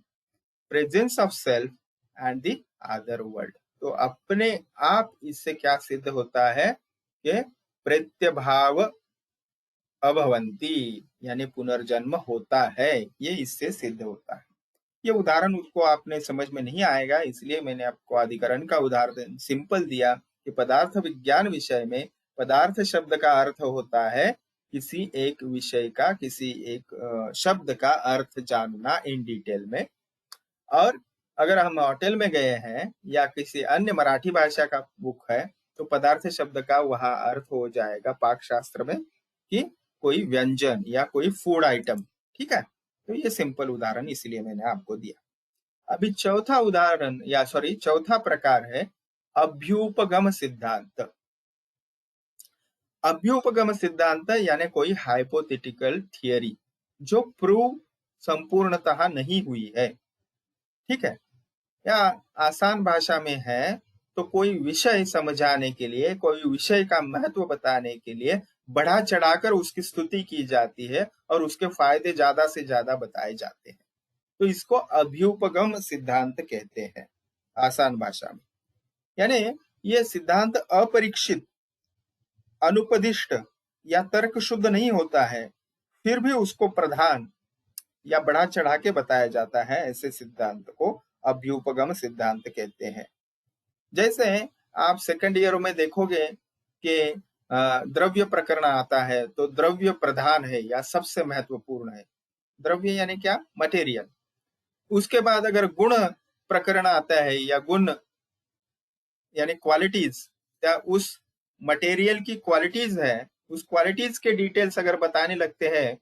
presence of self and the other world. तो अपने आप इससे क्या सिद्ध होता है कि प्रत्यभाव अभवंती, यानी पुनर्जन्म होता है, ये इससे सिद्ध होता है। ये उदाहरण उसको आपने समझ में नहीं आएगा, इसलिए मैंने आपको अधिकरण का उदाहरण सिंपल दिया कि पदार्थ विज्ञान विषय में पदार्थ शब्द का अर्थ होता है किसी एक विषय का, किसी एक शब्द का अर्थ जानना इन डिटेल में। और अगर हम होटल में गए हैं या किसी अन्य मराठी भाषा का बुक है तो पदार्थ शब्द का वहां अर्थ हो जाएगा पाक शास्त्र में कि कोई व्यंजन या कोई फूड आइटम। ठीक है, तो ये सिंपल उदाहरण इसलिए मैंने आपको दिया। अभी चौथा उदाहरण या सॉरी चौथा प्रकार है अभ्युपगम सिद्धांत। अभ्युपगम सिद्धांत यानी कोई हाइपोथेटिकल थियरी जो प्रूव संपूर्णतः नहीं हुई है। ठीक है, या आसान भाषा में है तो कोई विषय समझाने के लिए, कोई विषय का महत्व बताने के लिए बढ़ा चढ़ाकर उसकी स्तुति की जाती है और उसके फायदे ज्यादा से ज्यादा बताए जाते हैं, तो इसको अभ्युपगम सिद्धांत कहते हैं आसान भाषा में। यानी ये सिद्धांत अपरीक्षित, अनुपदिष्ट या तर्क शुद्ध नहीं होता है, फिर भी उसको प्रधान या बढ़ा चढ़ा के बताया जाता है, ऐसे सिद्धांत को अभ्युपगम सिद्धांत कहते हैं। जैसे आप सेकंड ईयर में देखोगे कि द्रव्य प्रकरण आता है तो द्रव्य प्रधान है या सबसे महत्वपूर्ण है। द्रव्य यानी क्या, मटेरियल। उसके बाद अगर गुण प्रकरण आता है या गुण यानी क्वालिटीज, या उस मटेरियल की क्वालिटीज है, उस क्वालिटीज के डिटेल्स अगर बताने लगते हैं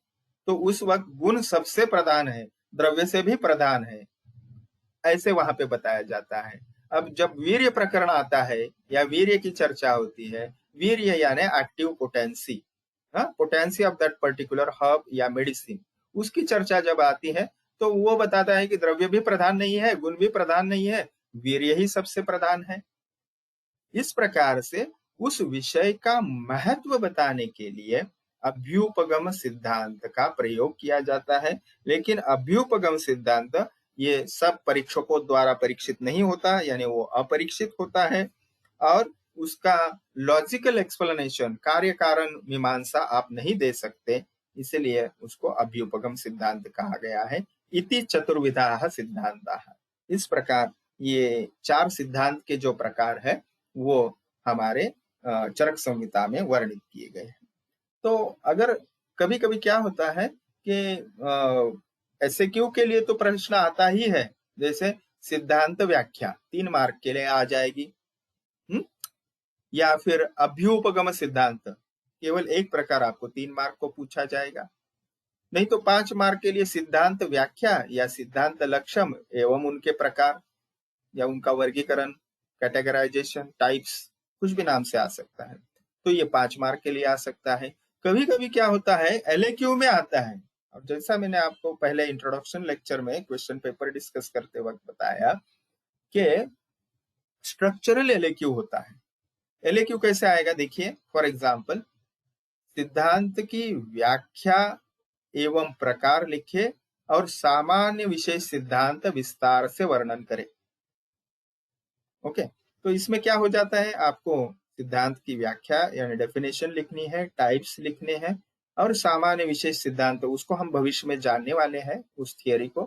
तो उस वक्त गुण सबसे प्रधान है, द्रव्य से भी प्रधान है, ऐसे वहां पे बताया जाता है। अब जब वीर्य प्रकरण आता है या वीर्य की चर्चा होती है, वीर्य यानी active potency, potency of that particular herb या मेडिसिन, उसकी चर्चा जब आती है तो वो बताता है कि द्रव्य भी प्रधान नहीं है, गुण भी प्रधान नहीं है, वीर्य ही सबसे प्रधान है। इस प्रकार से उस विषय का महत्व बताने के लिए अभ्युपगम सिद्धांत का प्रयोग किया जाता है। लेकिन अभ्युपगम सिद्धांत ये सब परीक्षकों द्वारा परीक्षित नहीं होता, यानी वो अपरीक्षित होता है, और उसका लॉजिकल एक्सप्लेनेशन, कार्य कारण मीमांसा आप नहीं दे सकते, इसलिए उसको अभ्युपगम सिद्धांत कहा गया है। इति चतुर्विधा सिद्धांत, इस प्रकार ये 4 सिद्धांत के जो प्रकार है वो हमारे चरक संहिता में वर्णित किए गए हैं। तो अगर कभी कभी क्या होता है कि एसएक्यू के लिए तो प्रश्न आता ही है, जैसे सिद्धांत व्याख्या 3 मार्क के लिए आ जाएगी। या फिर अभ्युपगम सिद्धांत केवल एक प्रकार आपको 3 मार्क को पूछा जाएगा। नहीं तो 5 मार्क के लिए सिद्धांत व्याख्या या सिद्धांत लक्षण एवं उनके प्रकार या उनका वर्गीकरण, कैटेगराइजेशन, टाइप्स, कुछ भी नाम से आ सकता है। तो ये 5 मार्क के लिए आ सकता है। कभी कभी क्या होता है एलएक्यू में आता है। और जैसा मैंने आपको पहले इंट्रोडक्शन लेक्चर में क्वेश्चन पेपर डिस्कस करते वक्त बताया कि स्ट्रक्चरल एलएक्यू होता है। एलएक्यू कैसे आएगा देखिए, फॉर एग्जाम्पल सिद्धांत की व्याख्या एवं प्रकार लिखे और सामान्य विशेष सिद्धांत विस्तार से वर्णन करें। ओके, तो इसमें क्या हो जाता है, आपको सिद्धांत की व्याख्या यानी डेफिनेशन लिखनी है, टाइप्स लिखने हैं और सामान्य विशेष सिद्धांत, उसको हम भविष्य में जानने वाले हैं उस थियरी को,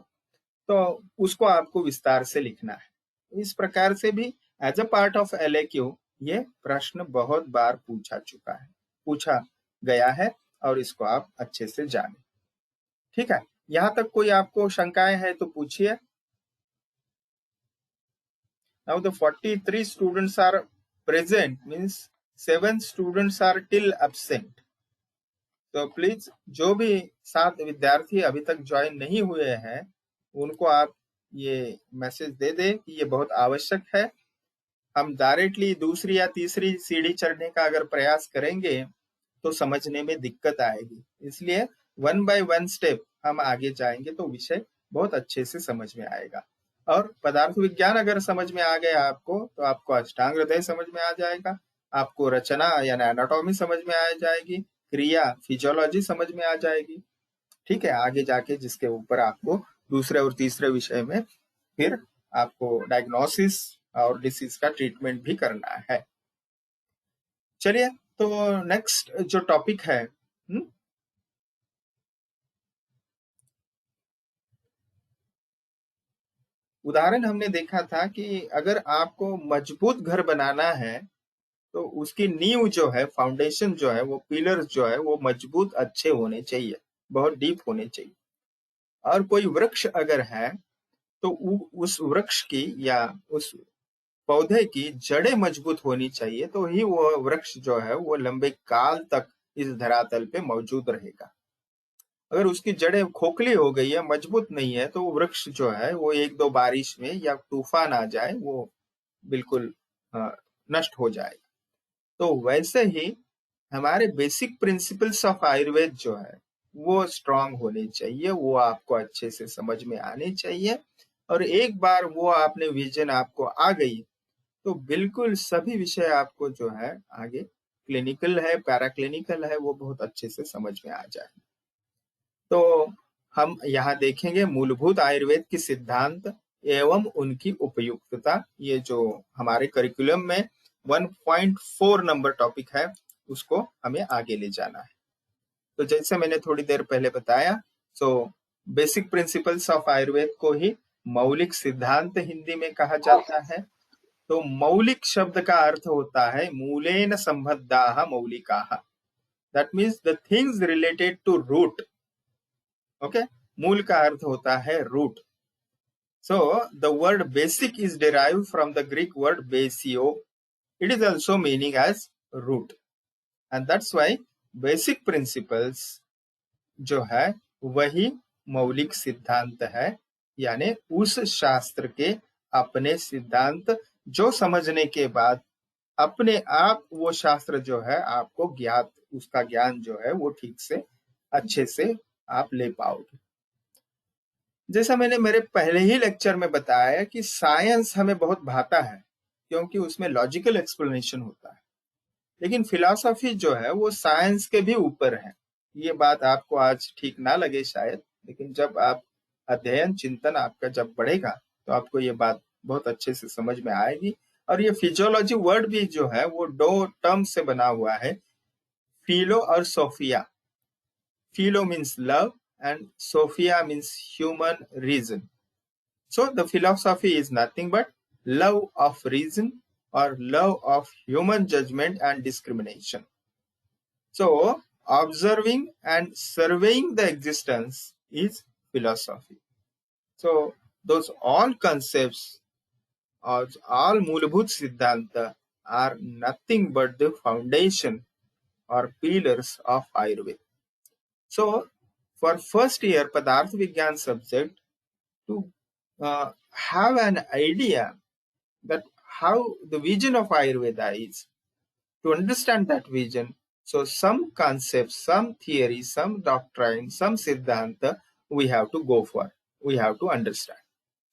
तो उसको आपको विस्तार से लिखना है। इस प्रकार से भी एज अ पार्ट ऑफ एलएक्यू ये प्रश्न बहुत बार पूछा गया है और इसको आप अच्छे से जाने। ठीक है, यहाँ तक कोई आपको शंकाएं है तो पूछिए। Now the 43 students are present, means 7 students are till absent. तो प्लीज जो भी 7 विद्यार्थी अभी तक ज्वाइन नहीं हुए हैं उनको आप ये मैसेज दे दे कि ये बहुत आवश्यक है। हम डायरेक्टली दूसरी या तीसरी सीढ़ी चढ़ने का अगर प्रयास करेंगे तो समझने में दिक्कत आएगी, इसलिए 1 by 1 स्टेप हम आगे जाएंगे तो विषय बहुत अच्छे से समझ में आएगा। और पदार्थ विज्ञान अगर समझ में आ गया आपको तो आपको अष्टांग हृदय समझ में आ जाएगा, आपको रचना यानी एनाटॉमी समझ में आ जाएगी, क्रिया फिजियोलॉजी समझ में आ जाएगी। ठीक है, आगे जाके जिसके ऊपर आपको दूसरे और तीसरे विषय में फिर आपको डायग्नोसिस और डिसीज का ट्रीटमेंट भी करना है। चलिए, तो नेक्स्ट जो टॉपिक है, उदाहरण हमने देखा था कि अगर आपको मजबूत घर बनाना है तो उसकी नींव जो है, फाउंडेशन जो है, वो पिलर्स जो है वो मजबूत अच्छे होने चाहिए, बहुत डीप होने चाहिए। और कोई वृक्ष अगर है तो उस वृक्ष की या उस पौधे की जड़ें मजबूत होनी चाहिए, तो ही वो वृक्ष जो है वो लंबे काल तक इस धरातल पे मौजूद रहेगा। अगर उसकी जड़ें खोखली हो गई है, मजबूत नहीं है, तो वो वृक्ष जो है वो 1-2 बारिश में या तूफान आ जाए वो बिल्कुल नष्ट हो जाएगा। तो वैसे ही हमारे बेसिक प्रिंसिपल्स ऑफ आयुर्वेद जो है वो स्ट्रांग होने चाहिए, वो आपको अच्छे से समझ में आने चाहिए। और एक बार वो आपने विजन आपको आ गई तो बिल्कुल सभी विषय आपको जो है आगे क्लिनिकल है, पैराक्लिनिकल है, वो बहुत अच्छे से समझ में आ जाए। तो हम यहाँ देखेंगे मूलभूत आयुर्वेद की सिद्धांत एवं उनकी उपयुक्तता। ये जो हमारे करिकुलम में 1.4 नंबर टॉपिक है उसको हमें आगे ले जाना है। तो जैसे मैंने थोड़ी देर पहले बताया, so basic principles of Ayurveda को ही मौलिक सिद्धांत हिंदी में कहा जाता है। तो मौलिक शब्द का अर्थ होता है मूलेन संबद्धाः मौलिकाः, that means the things related to root. Okay, मूल का अर्थ होता है root. So the word basic is derived from the Greek word basio, it is also meaning as root, and that's why basic principles जो है वही मौलिक सिद्धांत है, यानी उस शास्त्र के अपने सिद्धांत जो समझने के बाद अपने आप वो शास्त्र जो है आपको ज्ञात, उसका ज्ञान जो है वो ठीक से अच्छे से आप ले पाओगे। जैसा मैंने मेरे पहले ही लेक्चर में बताया कि साइंस हमें बहुत भाता है क्योंकि उसमें लॉजिकल एक्सप्लेनेशन होता है, लेकिन फिलॉसफी जो है वो साइंस के भी ऊपर है। ये बात आपको आज ठीक ना लगे शायद, लेकिन जब आप अध्ययन चिंतन आपका जब बढ़ेगा तो आपको ये बात बहुत अच्छे से समझ में आएगी। और ये फिजियोलॉजी वर्ड भी जो है वो 2 टर्म से बना हुआ है, फिलो और Sophia. Philo means love and Sophia means human reason. So the philosophy is nothing but love of reason, or love of human judgment and discrimination. So, observing and surveying the existence is philosophy. So, those all concepts or all मूलभूत सिद्धांत are nothing but the foundation or pillars of Ayurveda. So, for first year Padarth Vigyan subject, to have an idea that how the vision of Ayurveda is, to understand that vision, so some concepts, some theories, some doctrine, some siddhanta we have to go for, we have to understand.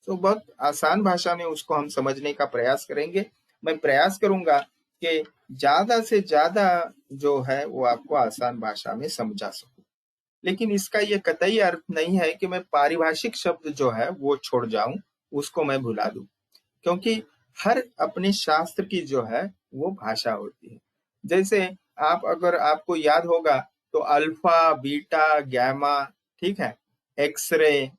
So बहुत आसान भाषा में उसको हम समझने का प्रयास करेंगे. मैं प्रयास करूंगा कि ज्यादा से ज्यादा जो है वो आपको आसान भाषा में समझा सकूं. लेकिन इसका ये कतई अर्थ नहीं है कि मैं पारिभाषिक शब्द जो है वो छोड़ जाऊं, उसको मैं भुला दूं, क्योंकि हर अपने शास्त्र की जो है वो भाषा होती है. जैसे आप, अगर आपको याद होगा तो अल्फा, बीटा, गैमा, ठीक है, एक्सरे,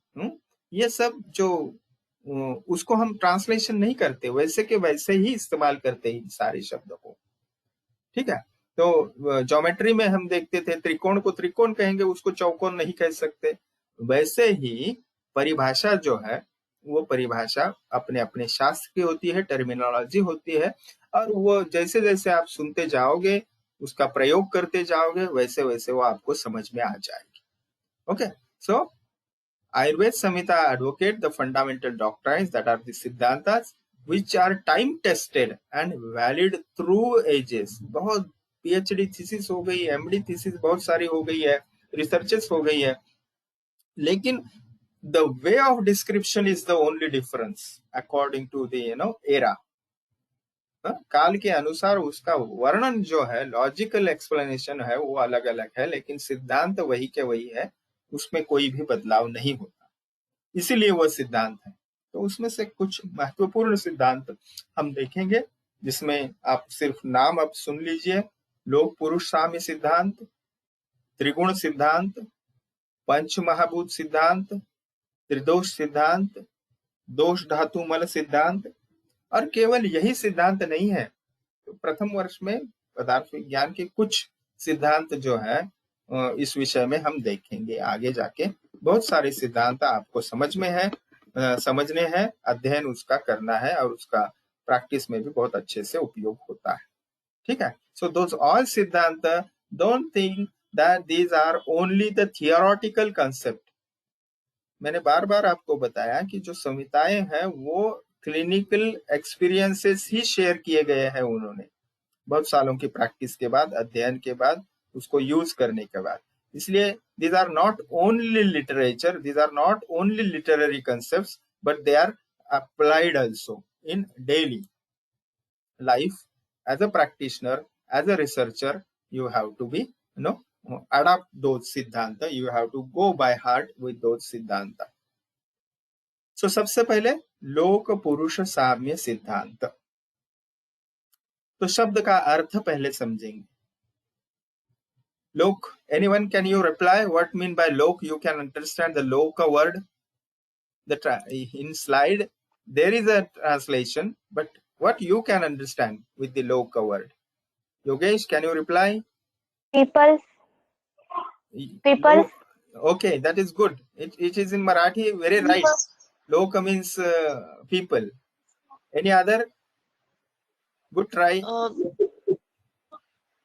ये सब जो उसको हम ट्रांसलेशन नहीं करते, वैसे के वैसे ही इस्तेमाल करते हैं सारे शब्दों को. ठीक है. तो ज्योमेट्री में हम देखते थे त्रिकोण को त्रिकोण कहेंगे, उसको चौकोन नहीं कह सकते. वैसे ही परिभाषा जो है वो परिभाषा अपने अपने शास्त्र की होती है, टर्मिनोलॉजी होती है, और वो जैसे जैसे आप सुनते जाओगे, उसका प्रयोग करते जाओगे, वैसे वैसे वो आपको समझ में आ जाएगी. Okay. So Ayurveda Samhita advocate the fundamental doctrines that are the Siddhantas, which are time tested and valid through ages. बहुत PhD थीसिस हो गई, MD थीसिस बहुत सारी हो गई है, रिसर्चेस हो गई है, लेकिन the way of description is the only difference according to the era. काल के अनुसार उसका वर्णन जो है, लॉजिकल एक्सप्लेनेशन है, वो अलग अलग है, लेकिन सिद्धांत वही के वही है, उसमें कोई भी बदलाव नहीं होता, इसीलिए वो सिद्धांत है. तो उसमें से कुछ महत्वपूर्ण सिद्धांत हम देखेंगे, जिसमें आप सिर्फ नाम अब सुन लीजिए. लोक पुरुष साम्य सिद्धांत, त्रिगुण सिद्धांत, पंच महाभूत सिद्धांत, त्रिदोष सिद्धांत, दोष धातु मल सिद्धांत. और केवल यही सिद्धांत नहीं है, तो प्रथम वर्ष में पदार्थ विज्ञान के कुछ सिद्धांत जो है इस विषय में हम देखेंगे. आगे जाके बहुत सारे सिद्धांत आपको समझ में है, समझने हैं, अध्ययन उसका करना है, और उसका प्रैक्टिस में भी बहुत अच्छे से उपयोग होता है. ठीक है. सो दोज ऑल सिद्धांत, don't think that these are only the theoretical concept. मैंने बार बार आपको बताया कि जो संहिताएं हैं वो क्लिनिकल एक्सपीरियंसेस ही शेयर किए गए हैं उन्होंने, बहुत सालों की प्रैक्टिस के बाद, अध्ययन के बाद, उसको यूज करने के बाद. इसलिए these are not only literature, these are not only literary concepts, but they are applied also in daily life. As a practitioner, as a researcher, you have to be adapt those siddhanta, you have to go by heart with those siddhanta. So सबसे पहले लोक पुरुष साम्य सिद्धांत. तो शब्द का अर्थ पहले समझेंगे. Lok, anyone can you reply what mean by lok? You can understand the loka word. In slide there is a translation, but what you can understand with the loka word? Yogesh, can you reply? People. People. Okay, that is good. It is in Marathi, very right. Loka means people. Any other? Good try.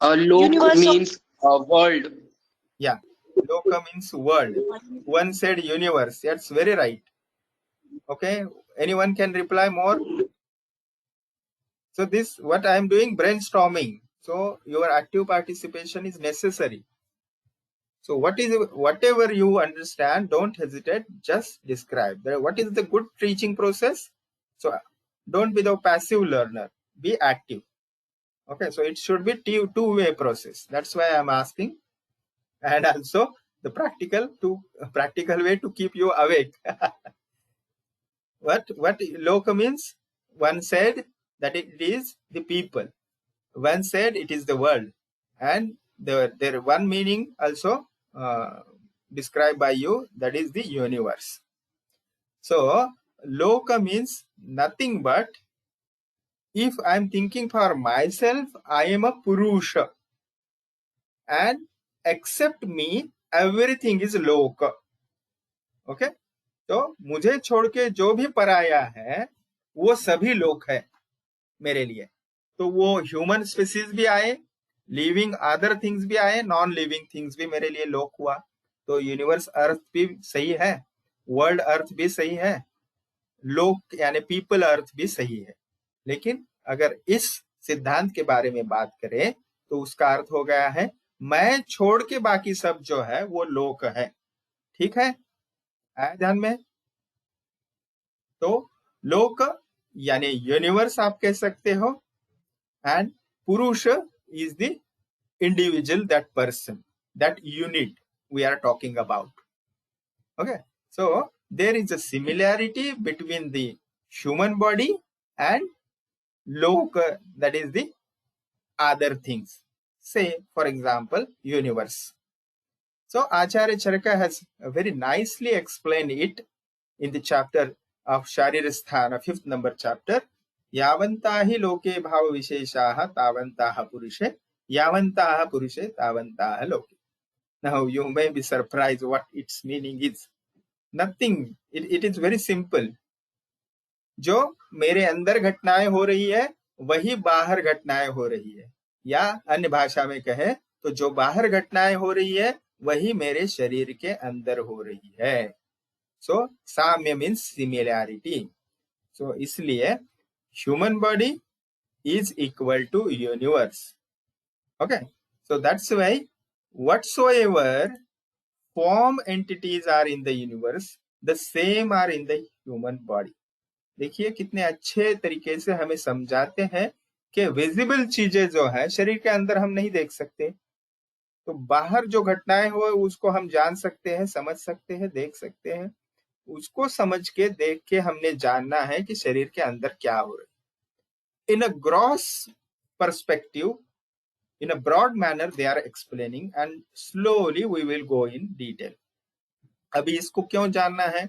Lok means world. Yeah, loka means world. One said universe. That's very right. Okay, anyone can reply more? So this, what I am doing, brainstorming. So your active participation is necessary. So whatever you understand, don't hesitate, just describe. What is the good teaching process? So don't be the passive learner, be active. Okay, so it should be two-way process. That's why I'm asking. And also the practical way to keep you awake. What loka means? One said that it is the people. One said it is the world. And there one meaning also described by you, that is the universe. So loka means nothing but if I am thinking for myself, I am a Purusha, and except me everything is lok. Okay, तो मुझे छोड़ के जो भी पराया है वो सभी लोक है मेरे लिए। तो वो ह्यूमन स्पीसीज भी आए, लिविंग अदर थिंग्स भी आए, नॉन लिविंग थिंग्स भी मेरे लिए लोक हुआ। तो यूनिवर्स अर्थ भी सही है, वर्ल्ड अर्थ भी सही है, लोक यानी पीपल अर्थ भी सही है। लेकिन अगर इस सिद्धांत के बारे में बात करें तो उसका अर्थ हो गया है मैं छोड़ के बाकी सब जो है वो लोक है। ठीक है, आया ध्यान में? तो लोक यानी यूनिवर्स आप कह सकते हो, एंड पुरुष is the individual, that person, that unit we are talking about. Okay, so there is a similarity between the human body and lok, that is the other things, say for example universe. So Acharya Charaka has very nicely explained it in the chapter of Sharirasthana, 5th number chapter. Yavantahi loke bhava visheshaha tavantaha purushe, yavantaha purushe tavantaha loke. Now you may be surprised what its meaning is. Nothing, it is very simple. जो मेरे अंदर घटनाएं हो रही है वही बाहर घटनाएं हो रही है, या अन्य भाषा में कहे तो जो बाहर घटनाएं हो रही है वही मेरे शरीर के अंदर हो रही है। सो साम्य मीन्स सिमिलैरिटी। सो इसलिए human body is equal to universe. Okay, so that's why whatsoever form entities are in the universe, the same are in the human body. देखिए कितने अच्छे तरीके से हमें समझाते हैं कि विजिबल चीजें जो है शरीर के अंदर हम नहीं देख सकते, तो बाहर जो घटनाएं हो उसको हम जान सकते हैं, समझ सकते हैं, देख सकते हैं। उसको समझ के देख के हमने जानना है कि शरीर के अंदर क्या हो रहा है। In a gross perspective, in a broad manner they are explaining, and slowly we will go in detail. अभी इसको क्यों जानना है?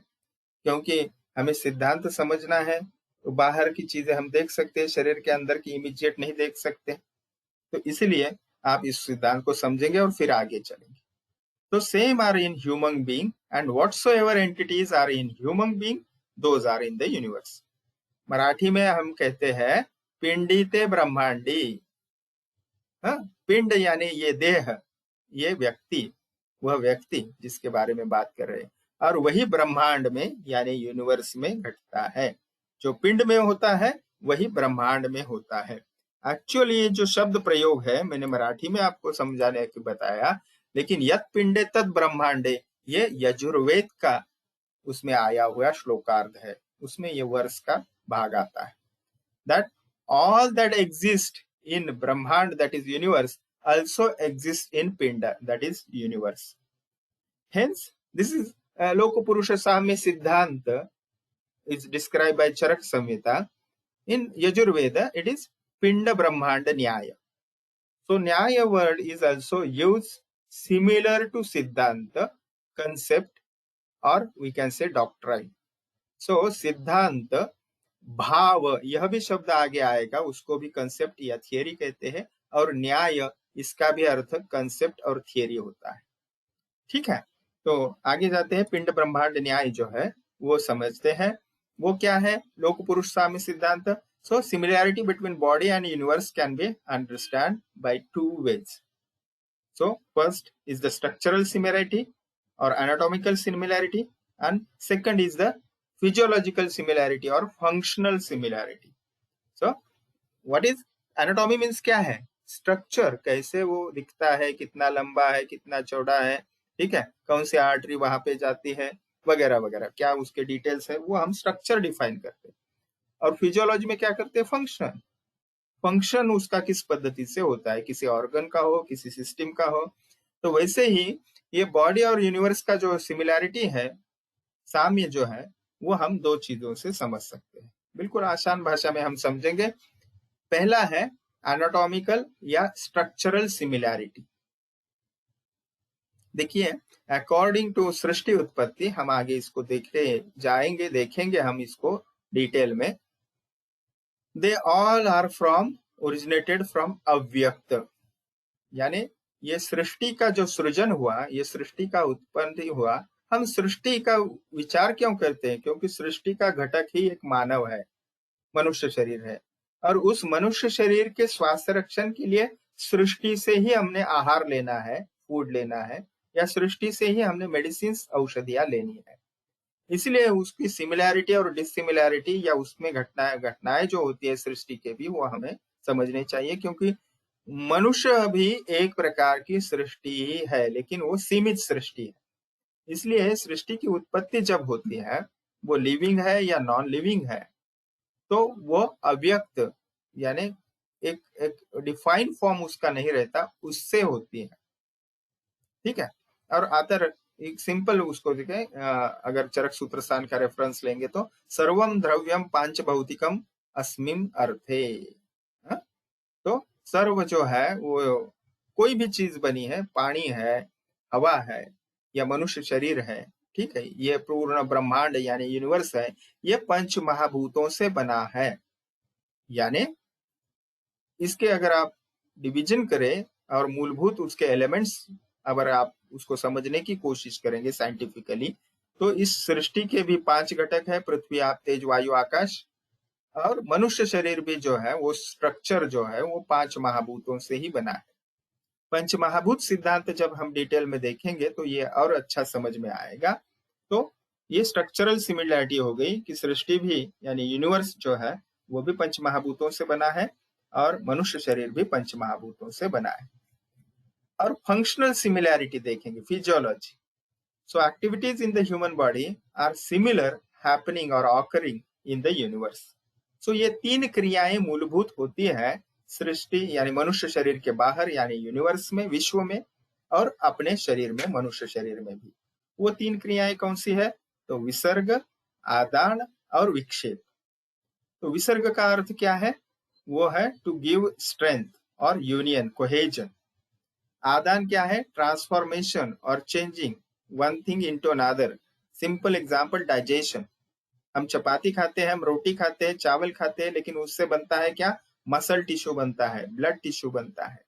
क्योंकि हमें सिद्धांत समझना है, तो बाहर की चीजें हम देख सकते हैं, शरीर के अंदर की इमीडिएट नहीं देख सकते। तो इसलिए आप इस सिद्धांत को समझेंगे और फिर आगे चलेंगे। तो same are in human being, and whatsoever entities are in human being, those are in the universe. Marathi में हम कहते हैं पिंडी ते ब्रह्मांडी। हाँ, पिंड यानी ये देह, ये व्यक्ति, वह व्यक्ति जिसके बारे में बात कर रहे हैं, और वही ब्रह्मांड में यानी यूनिवर्स में घटता है। जो पिंड में होता है वही ब्रह्मांड में होता है। एक्चुअली ये जो शब्द प्रयोग है मैंने मराठी में आपको समझाने के बताया, लेकिन यत पिंडे तद ब्रह्मांडे ये यजुर्वेद का उसमें आया हुआ श्लोकार्थ है, उसमें ये वर्ष का भाग आता है। That all that exist in Brahmand, that is universe, also exists in Pinda, that is universe. Hence, this is Lokapurusha Samya Siddhanta is described by Charak Samhita. In Yajurveda, it is Pinda Brahmanda Nyaya. So, Nyaya word is also used similar to Siddhanta concept, or we can say doctrine. So, Siddhanta भाव, यह भी शब्द आगे आएगा, उसको भी concept या theory कहते हैं, और न्याय इसका भी अर्थ कंसेप्ट और थियरी होता है। ठीक है, तो आगे जाते हैं। पिंड ब्रह्मांड न्याय जो है वो समझते हैं, वो क्या है? लोक पुरुष साम्य सिद्धांत। So similarity between body and universe can be understand by two ways. So first is the structural similarity और anatomical similarity, and second is the physiological similarity or functional similarity. So what is anatomy means क्या है? Structure, कैसे वो दिखता है, कितना लंबा है, कितना चौड़ा है, ठीक है, कौन सी आर्टरी वहां पे जाती है, वगैरह वगैरह, क्या उसके डिटेल्स है, वो हम स्ट्रक्चर डिफाइन करते हैं। और फिजियोलॉजी में क्या करते हैं? फंक्शन। फंक्शन उसका किस पद्धति से होता है, किसी ऑर्गन का हो, किसी सिस्टम का हो। तो वैसे ही ये बॉडी और यूनिवर्स का जो सिमिलैरिटी है, साम्य जो है, वो हम दो चीजों से समझ सकते हैं। बिल्कुल आसान भाषा में हम समझेंगे। पहला है एनाटॉमिकल या स्ट्रक्चरल सिमिलैरिटी। देखिए, अकॉर्डिंग टू सृष्टि उत्पत्ति, हम आगे इसको देखते जाएंगे, देखेंगे हम इसको डिटेल में। They all are from originated from अव्यक्त। यानी ये सृष्टि का जो सृजन हुआ, ये सृष्टि का उत्पत्ति हुआ। हम सृष्टि का विचार क्यों करते हैं? क्योंकि सृष्टि का घटक ही एक मानव है, मनुष्य शरीर है, और उस मनुष्य शरीर के स्वास्थ्य रक्षण के लिए सृष्टि से ही हमने आहार लेना है, फूड लेना है, या सृष्टि से ही हमने मेडिसिन, औषधियां लेनी है। इसलिए उसकी सिमिलैरिटी और डिसिमिलैरिटी या उसमें घटनाएं जो होती है सृष्टि के भी, वो हमें समझने चाहिए, क्योंकि मनुष्य भी एक प्रकार की सृष्टि ही है, लेकिन वो सीमित सृष्टि है। इसलिए सृष्टि की उत्पत्ति जब होती है, वो लिविंग है या नॉन लिविंग है, तो वो अव्यक्त यानी एक एक डिफाइंड फॉर्म उसका नहीं रहता, उससे होती है। ठीक है। और आतर एक सिंपल उसको देखें, अगर चरक सूत्रस्थान का रेफरेंस लेंगे तो सर्वम द्रव्यम पांच भौतिकम अस्मिन अर्थे। तो सर्व जो है वो कोई भी चीज बनी है, पानी है, हवा है, या मनुष्य शरीर है, ठीक है, ये पूर्ण ब्रह्मांड यानी यूनिवर्स है, ये पंच महाभूतों से बना है। यानी इसके अगर आप डिवीजन करें और मूलभूत उसके एलिमेंट्स अगर आप उसको समझने की कोशिश करेंगे साइंटिफिकली, तो इस सृष्टि के भी पांच घटक है, पृथ्वी, आप, तेज, वायु, आकाश। और मनुष्य शरीर भी जो है वो स्ट्रक्चर जो है वो पांच महाभूतों से ही बना है। पंच महाभूत सिद्धांत जब हम डिटेल में देखेंगे तो ये और अच्छा समझ में आएगा। तो ये स्ट्रक्चरल सिमिलरिटी हो गई कि सृष्टि भी यानी यूनिवर्स जो है वो भी पंच महाभूतों से बना है, और मनुष्य शरीर भी पंच महाभूतों से बना है। और फंक्शनल सिमिलैरिटी देखेंगे, physiology. So activities in the human body are similar happening और occurring in the universe. So ये तीन क्रियाएं मूलभूत होती है सृष्टि यानी मनुष्य शरीर के बाहर यानी यूनिवर्स में, विश्व में, और अपने शरीर में, मनुष्य शरीर में भी। वो तीन क्रियाएं कौन सी है? तो विसर्ग, आदान और विक्षेप। तो विसर्ग का अर्थ क्या है? वो है टू गिव स्ट्रेंथ और यूनियन, कोहेजन। आदान क्या है? ट्रांसफॉर्मेशन और changing one thing into another. Simple example, digestion. हम चपाती खाते हैं, हम रोटी खाते हैं, चावल खाते हैं, लेकिन उससे बनता है क्या? मसल टिश्यू बनता है, ब्लड टिश्यू बनता है।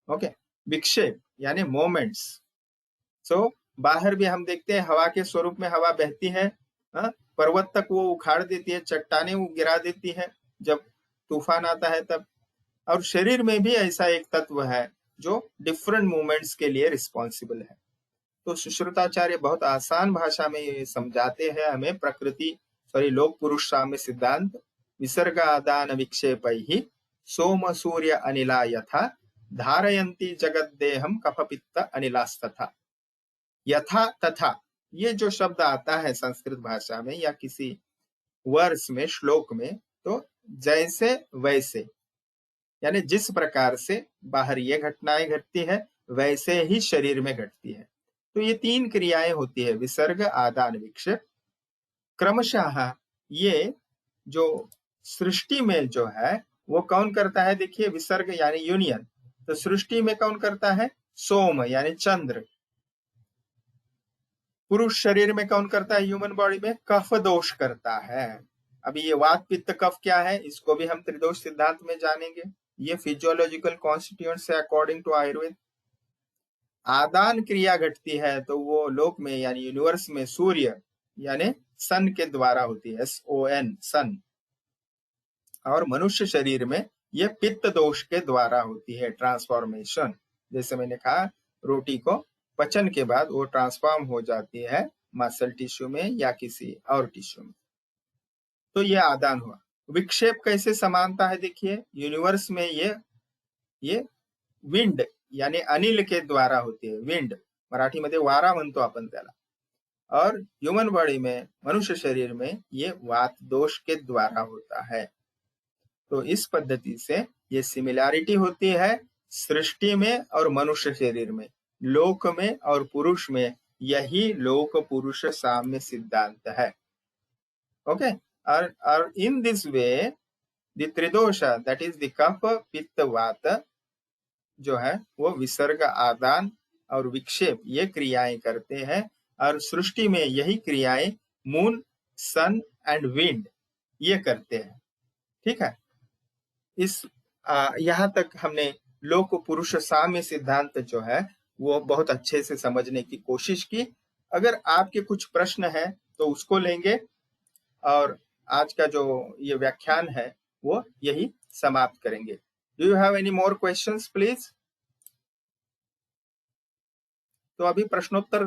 ओके। विक्षेप यानी मोमेंट्स। सो बाहर भी हम देखते हैं हवा के स्वरूप में हवा बहती है, पर्वत तक वो उखाड़ देती है, चट्टाने वो गिरा देती है जब तूफान आता है तब। और शरीर में भी ऐसा एक तत्व है जो डिफरेंट मूवमेंट्स के लिए रिस्पॉन्सिबल है। तो सुश्रुताचार्य बहुत आसान भाषा में ये समझाते हैं हमें, प्रकृति लोक पुरुष साम्य सिद्धांत। विसर्ग आदान विक्षेप ही सोम सूर्य अनिला यथा धारयंती जगत देहम कफ पित्त अनिलास्तथा। यथा तथा ये जो शब्द आता है संस्कृत भाषा में या किसी वर्ष में, श्लोक में, तो जैसे वैसे यानी जिस प्रकार से बाहर ये घटनाएं घटती है वैसे ही शरीर में घटती है। तो ये तीन क्रियाएं होती है, विसर्ग, आदान, विक्षेप। क्रमशः ये जो सृष्टि में जो है वो कौन करता है? देखिए, विसर्ग यानी यूनियन, तो सृष्टि में कौन करता है? सोम यानी चंद्र। पुरुष शरीर में कौन करता है? ह्यूमन बॉडी में कफ दोष करता है। अभी ये वात पित्त कफ क्या है, इसको भी हम त्रिदोष सिद्धांत में जानेंगे। ये फिजियोलॉजिकल कॉन्स्टिट्यूएंट्स है अकॉर्डिंग टू आयुर्वेद। आदान क्रिया घटती है तो वो लोक में यानी यूनिवर्स में सूर्य यानी सन के द्वारा होती है, SON, सन। और मनुष्य शरीर में ये पित्त दोष के द्वारा होती है, ट्रांसफॉर्मेशन। जैसे मैंने कहा, रोटी को पचन के बाद वो ट्रांसफॉर्म हो जाती है मसल टिश्यू में या किसी और टिश्यू में। तो ये आदान हुआ। विक्षेप कैसे समानता है? देखिए, यूनिवर्स में ये विंड यानी अनिल के द्वारा होती है। विंड मराठीमध्ये वारा म्हणतो आपण त्याला, और ह्यूमन बॉडी में, मनुष्य शरीर में, ये वात दोष के द्वारा होता है। तो इस पद्धति से ये सिमिलैरिटी होती है सृष्टि में और मनुष्य शरीर में, लोक में और पुरुष में। यही लोक पुरुष साम्य सिद्धांत है। ओके। और in this way the tridosha, that is the kapha pitta vata जो है वो विसर्ग, आदान और विक्षेप ये क्रियाएं करते हैं। और सृष्टि में यही क्रियाएं मून, सन एंड विंड ये करते हैं। ठीक है। इस यहाँ तक हमने लोक पुरुष साम्य सिद्धांत जो है वो बहुत अच्छे से समझने की कोशिश की। अगर आपके कुछ प्रश्न हैं तो उसको लेंगे, और आज का जो ये व्याख्यान है वो यही समाप्त करेंगे। Do you have any more questions please? तो अभी प्रश्नोत्तर